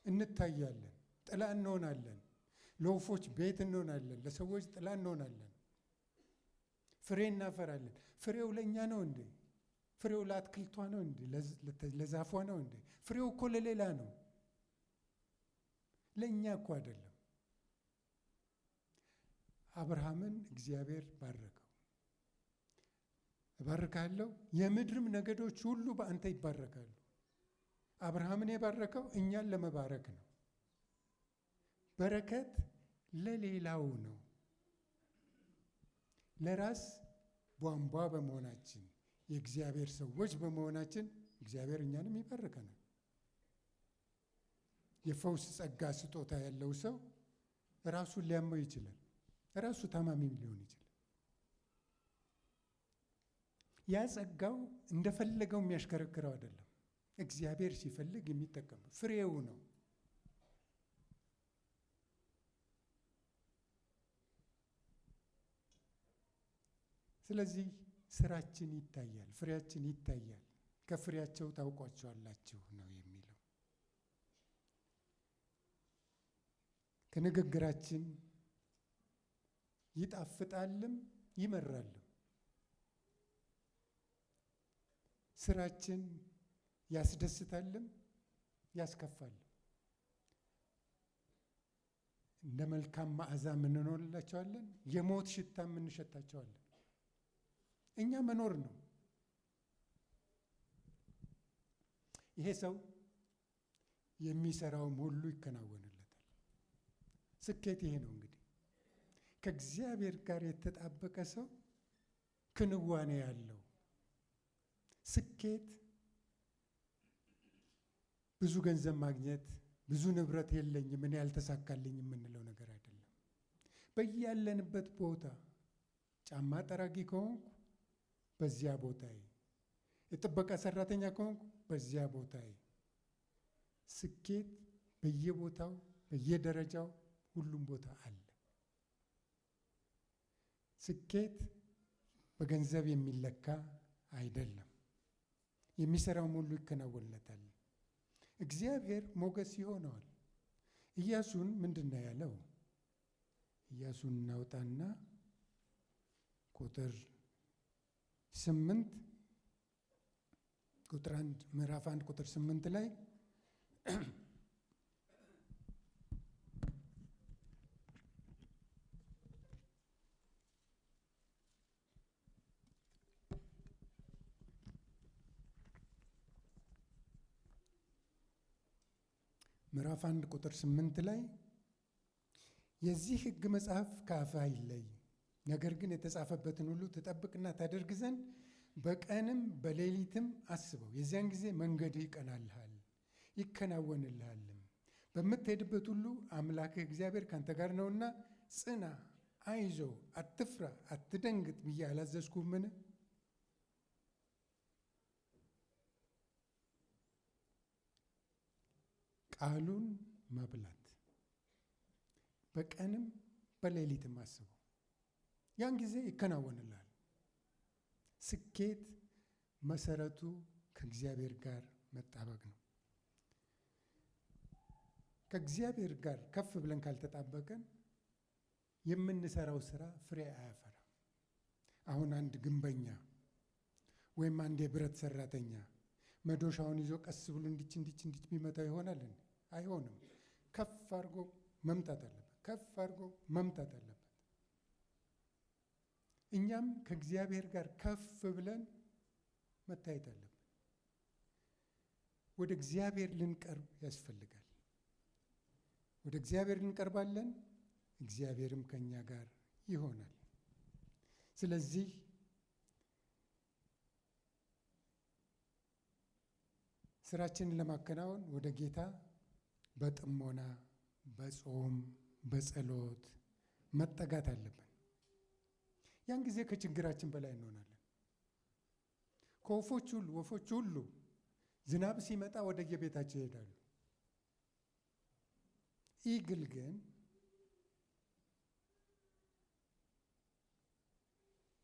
እንታያለን፣ ጥላ እንሆናለን። ለወፎች ቤት እንሆናለን፣ ለሰዎች ጥላ እንሆናለን። ፍሬ እናፈራለን። ፍሬው ለእኛ ነው እንዴ? ፍሬው ለአትክልቷ ነው እንዴ? ለዛፏ ነው እንዴ? ፍሬው እኮ ለሌላ ነው፣ ለእኛ እኮ አይደለም። አብርሃምን እግዚአብሔር ባረከው። እባርካለሁ፣ የምድርም ነገዶች ሁሉ በአንተ ይባረካሉ። አብርሃምን የባረከው እኛን ለመባረክ ነው። በረከት ለሌላው ነው። ለራስ ቧንቧ በመሆናችን የእግዚአብሔር ሰዎች በመሆናችን እግዚአብሔር እኛንም ይባርከናል። የፈውስ ጸጋ ስጦታ ያለው ሰው ራሱን ሊያመው ይችላል። ራሱ ታማሚም ሊሆን ይችላል። ያ ጸጋው እንደፈለገው የሚያሽከረክረው አይደለም። እግዚአብሔር ሲፈልግ የሚጠቀመው ፍሬው ነው። ስለዚህ ስራችን ይታያል፣ ፍሬያችን ይታያል። ከፍሬያቸው ታውቋቸዋላችሁ ነው የሚለው። ከንግግራችን ይጣፍጣልም ይመራልም። ስራችን ያስደስታልም ያስከፋልም። እንደ መልካም መዓዛ የምንኖርላቸዋለን፣ የሞት ሽታ የምንሸታቸዋለን። እኛ መኖር ነው። ይሄ ሰው የሚሰራውም ሁሉ ይከናወንለታል። ስኬት ይሄ ነው እንግዲህ። ከእግዚአብሔር ጋር የተጣበቀ ሰው ክንዋኔ ያለው ስኬት ብዙ ገንዘብ ማግኘት፣ ብዙ ንብረት የለኝም እኔ ያልተሳካልኝ የምንለው ነገር አይደለም። በያለንበት ቦታ ጫማ ጠራጊ ከሆንኩ በዚያ ቦታዬ፣ የጥበቃ ሰራተኛ ከሆንኩ በዚያ ቦታዬ። ስኬት በየቦታው በየደረጃው ሁሉም ቦታ አለ። ስኬት በገንዘብ የሚለካ አይደለም። የሚሰራውም ሁሉ ይከናወንለታል። እግዚአብሔር ሞገስ ይሆነዋል። ኢያሱን ምንድን ነው ያለው? ኢያሱን እናውጣና ቁጥር 8 ምዕራፍ 1 ቁጥር 8 ላይ ምዕራፍ 1 ቁጥር 8 ላይ የዚህ ሕግ መጽሐፍ ከአፍህ አይለይ፣ ነገር ግን የተጻፈበትን ሁሉ ትጠብቅና ታደርግ ዘንድ በቀንም በሌሊትም አስበው። የዚያን ጊዜ መንገድህ ይቀናልሃል ይከናወንልሃልም። በምትሄድበት ሁሉ አምላክህ እግዚአብሔር ካንተ ጋር ነውና ጽና፣ አይዞ፣ አትፍራ፣ አትደንግጥ ብዬ አላዘዝኩህምን? ቃሉን መብላት በቀንም በሌሊትም አስበው። ያን ጊዜ ይከናወንልሃል። ስኬት መሰረቱ ከእግዚአብሔር ጋር መጣበቅ ነው። ከእግዚአብሔር ጋር ከፍ ብለን ካልተጣበቀን የምንሰራው ስራ ፍሬ አያፈራም። አሁን አንድ ግንበኛ ወይም አንድ የብረት ሰራተኛ መዶሻውን ይዞ ቀስ ብሎ እንዲች ቢመታው ይሆናል? አይሆንም። ከፍ አድርጎ መምታት አለበት። ከፍ አድርጎ መምታት አለበት። እኛም ከእግዚአብሔር ጋር ከፍ ብለን መታየት አለብን። ወደ እግዚአብሔር ልንቀርብ ያስፈልጋል። ወደ እግዚአብሔር እንቀርባለን፣ እግዚአብሔርም ከኛ ጋር ይሆናል። ስለዚህ ስራችንን ለማከናወን ወደ ጌታ በጥሞና በጾም በጸሎት መጠጋት አለብን። ያን ጊዜ ከችግራችን በላይ እንሆናለን። ወፎች ሁሉ ዝናብ ሲመጣ ወደ የቤታቸው ይሄዳሉ። ኢግል ግን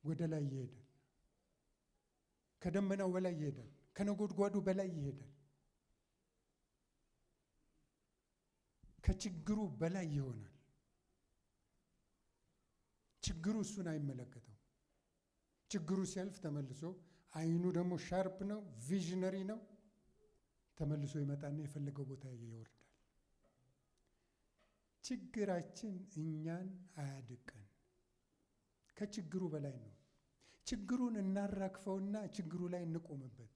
ወደ ላይ ይሄዳል። ከደመናው በላይ ይሄዳል። ከነጎድጓዱ በላይ ይሄዳል። ከችግሩ በላይ ይሆናል። ችግሩ እሱን አይመለከተው። ችግሩ ሲያልፍ ተመልሶ አይኑ ደግሞ ሻርፕ ነው፣ ቪዥነሪ ነው። ተመልሶ ይመጣና የፈለገው ቦታ ይወርዳል። ችግራችን እኛን አያድቀን፣ ከችግሩ በላይ ነው። ችግሩን እናራግፈውና ችግሩ ላይ እንቆምበት።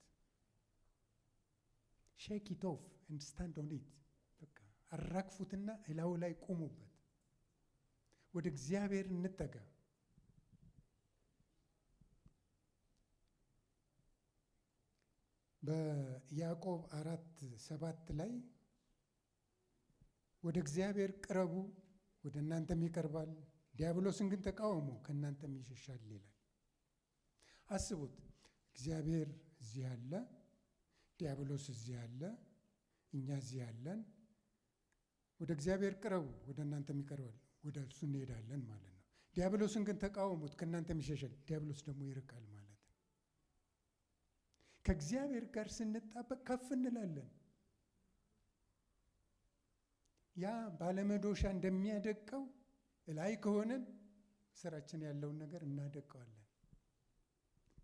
ሼክ ኢት ኦፍ ኤንድ ስታንድ ኦን ኢት። በቃ አራግፉትና እላዩ ላይ ቁሙበት። ወደ እግዚአብሔር እንጠጋ። በያዕቆብ 4:7 ላይ ወደ እግዚአብሔር ቅረቡ፣ ወደ እናንተም ይቀርባል፣ ዲያብሎስን ግን ተቃወሙ፣ ከእናንተም ይሸሻል ይላል። አስቡት፣ እግዚአብሔር እዚህ አለ፣ ዲያብሎስ እዚህ አለ፣ እኛ እዚህ አለን። ወደ እግዚአብሔር ቅረቡ፣ ወደ እናንተም ይቀርባል፣ ወደ እርሱ እንሄዳለን ማለት ነው። ዲያብሎስን ግን ተቃወሙት፣ ከእናንተም ይሸሻል፣ ዲያብሎስ ደግሞ ይርቃል ማለት ነው። ከእግዚአብሔር ጋር ስንጣበቅ ከፍ እንላለን። ያ ባለመዶሻ እንደሚያደቀው ላይ ከሆነን ስራችን ያለውን ነገር እናደቀዋለን።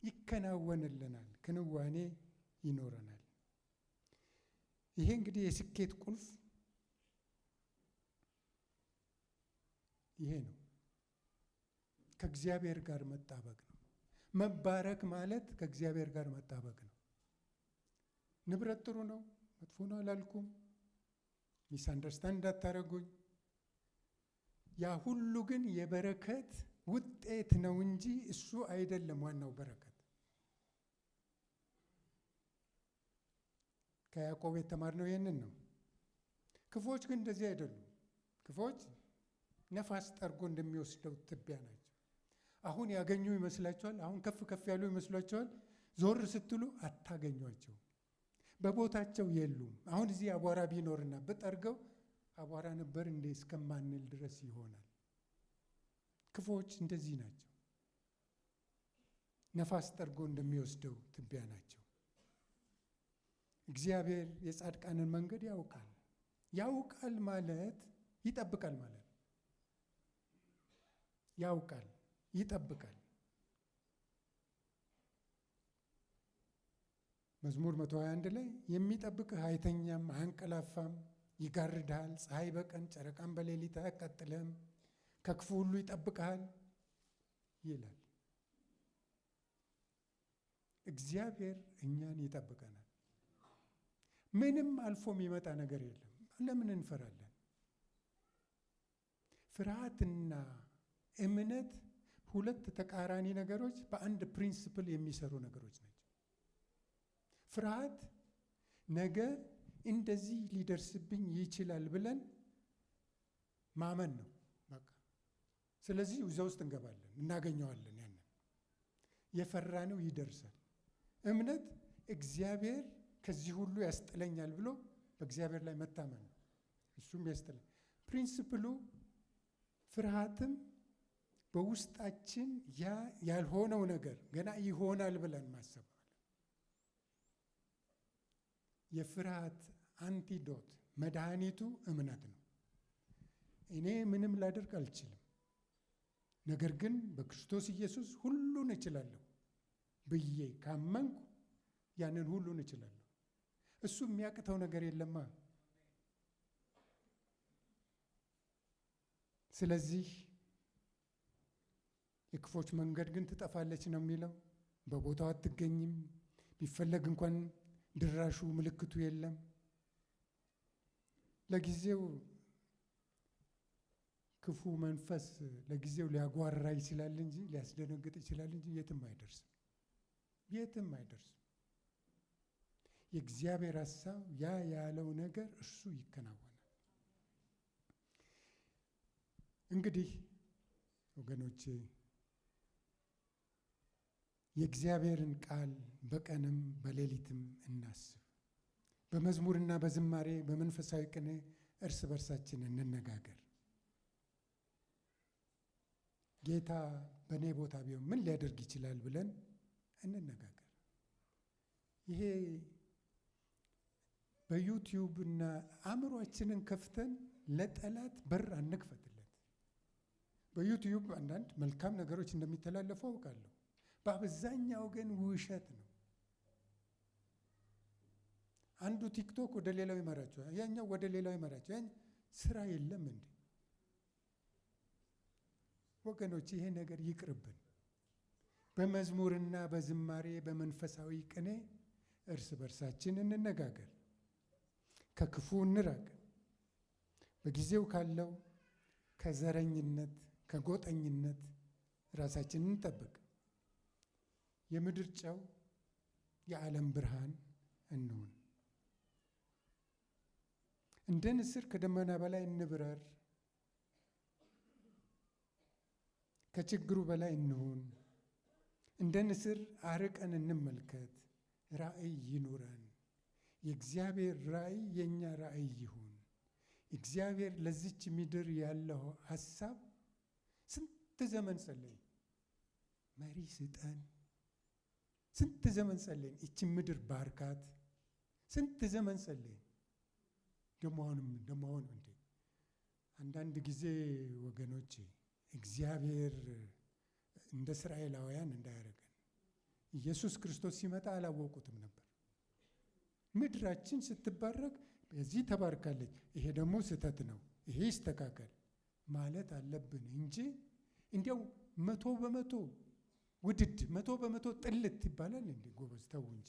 ይከናወንልናል፣ ክንዋኔ ይኖረናል። ይሄ እንግዲህ የስኬት ቁልፍ ይሄ ነው። ከእግዚአብሔር ጋር መጣበቅ ነው። መባረክ ማለት ከእግዚአብሔር ጋር መጣበቅ ነው። ንብረት ጥሩ ነው፣ መጥፎ ነው አላልኩም። ሚስ አንደርስታንድ እንዳታረጉኝ። ያ ሁሉ ግን የበረከት ውጤት ነው እንጂ እሱ አይደለም ዋናው በረከት። ከያዕቆብ የተማርነው ይህንን ነው። ክፎች ግን እንደዚህ አይደሉም። ክፎች ነፋስ ጠርጎ እንደሚወስደው ትቢያ ናቸው። አሁን ያገኙ ይመስላችኋል። አሁን ከፍ ከፍ ያሉ ይመስሏችኋል። ዞር ስትሉ አታገኟቸው፣ በቦታቸው የሉም። አሁን እዚህ አቧራ ቢኖርና ብጠርገው አቧራ ነበር እንዴ እስከማንል ድረስ ይሆናል። ክፎች እንደዚህ ናቸው። ነፋስ ጠርጎ እንደሚወስደው ትቢያ ናቸው። እግዚአብሔር የጻድቃንን መንገድ ያውቃል። ያውቃል ማለት ይጠብቃል ማለት ነው። ያውቃል፣ ይጠብቃል። መዝሙር 121 ላይ የሚጠብቅህ አይተኛም አያንቀላፋም፣ ይጋርድሃል፣ ፀሐይ በቀን ጨረቃም በሌሊት አያቃጥልህም፣ ከክፉ ሁሉ ይጠብቅሃል ይላል። እግዚአብሔር እኛን ይጠብቀናል። ምንም አልፎ የሚመጣ ነገር የለም። ለምን እንፈራለን? ፍርሃትና እምነት ሁለት ተቃራኒ ነገሮች በአንድ ፕሪንሲፕል የሚሰሩ ነገሮች ናቸው። ፍርሃት ነገ እንደዚህ ሊደርስብኝ ይችላል ብለን ማመን ነው በቃ። ስለዚህ እዛ ውስጥ እንገባለን፣ እናገኘዋለን። ያንን የፈራነው ይደርሳል። እምነት እግዚአብሔር ከዚህ ሁሉ ያስጥለኛል ብሎ በእግዚአብሔር ላይ መታመን ነው። እሱም ያስጥለኝ ፕሪንሲፕሉ። ፍርሃትም በውስጣችን ያ ያልሆነው ነገር ገና ይሆናል ብለን ማሰብ። የፍርሃት አንቲዶት መድኃኒቱ እምነት ነው። እኔ ምንም ላደርግ አልችልም፣ ነገር ግን በክርስቶስ ኢየሱስ ሁሉን እችላለሁ ብዬ ካመንኩ ያንን ሁሉን እችላለሁ። እሱ የሚያቅተው ነገር የለማ። ስለዚህ የክፎች መንገድ ግን ትጠፋለች ነው የሚለው። በቦታው አትገኝም፣ ቢፈለግ እንኳን ድራሹ ምልክቱ የለም። ለጊዜው ክፉ መንፈስ ለጊዜው ሊያጓራ ይችላል እንጂ ሊያስደነግጥ ይችላል እንጂ የትም አይደርስም፣ የትም አይደርስም። የእግዚአብሔር ሐሳብ ያ ያለው ነገር እሱ ይከናወናል። እንግዲህ ወገኖቼ የእግዚአብሔርን ቃል በቀንም በሌሊትም እናስብ። በመዝሙርና በዝማሬ በመንፈሳዊ ቅኔ እርስ በርሳችን እንነጋገር። ጌታ በእኔ ቦታ ቢሆን ምን ሊያደርግ ይችላል ብለን እንነጋገር። ይሄ በዩቲዩብ እና አእምሯችንን ከፍተን ለጠላት በር አንክፈትለት። በዩቲዩብ አንዳንድ መልካም ነገሮች እንደሚተላለፉ አውቃለሁ። በአብዛኛው ግን ውሸት ነው። አንዱ ቲክቶክ ወደ ሌላው ይመራቸዋል፣ ያኛው ወደ ሌላው ይመራቸዋል። ስራ የለም እንዴ ወገኖች? ይሄ ነገር ይቅርብን። በመዝሙርና በዝማሬ በመንፈሳዊ ቅኔ እርስ በርሳችን እንነጋገር፣ ከክፉ እንራቅ፣ በጊዜው ካለው ከዘረኝነት ከጎጠኝነት ራሳችንን እንጠብቅ። የምድር ጨው የዓለም ብርሃን እንሁን። እንደ ንስር ከደመና በላይ እንብረር፣ ከችግሩ በላይ እንሁን። እንደ ንስር አርቀን እንመልከት፣ ራእይ ይኑረን። የእግዚአብሔር ራእይ የእኛ ራእይ ይሁን። እግዚአብሔር ለዚች ምድር ያለው ሐሳብ ስንት ዘመን ጸለይን፣ መሪ ስጠን። ስንት ዘመን ጸለይን፣ ይችን ምድር ባርካት። ስንት ዘመን ጸለይን። ደሞ አሁንም እንዴ አንዳንድ ጊዜ ወገኖቼ እግዚአብሔር እንደ እስራኤላውያን እንዳያደርገን። ኢየሱስ ክርስቶስ ሲመጣ አላወቁትም ነበር። ምድራችን ስትባረክ በዚህ ተባርካለች፣ ይሄ ደግሞ ስህተት ነው፣ ይሄ ይስተካከል ማለት አለብን እንጂ እንዲያው 100% ውድድ 100% ጥልት ይባላል እንዴ? ጎበዝ ተው እንጂ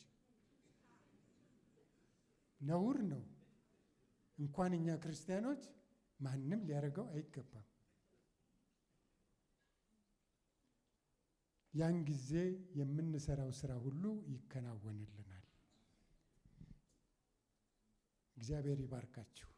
ነውር ነው። እንኳን እኛ ክርስቲያኖች ማንም ሊያደርገው አይገባም። ያን ጊዜ የምንሰራው ስራ ሁሉ ይከናወንልናል። እግዚአብሔር ይባርካችሁ።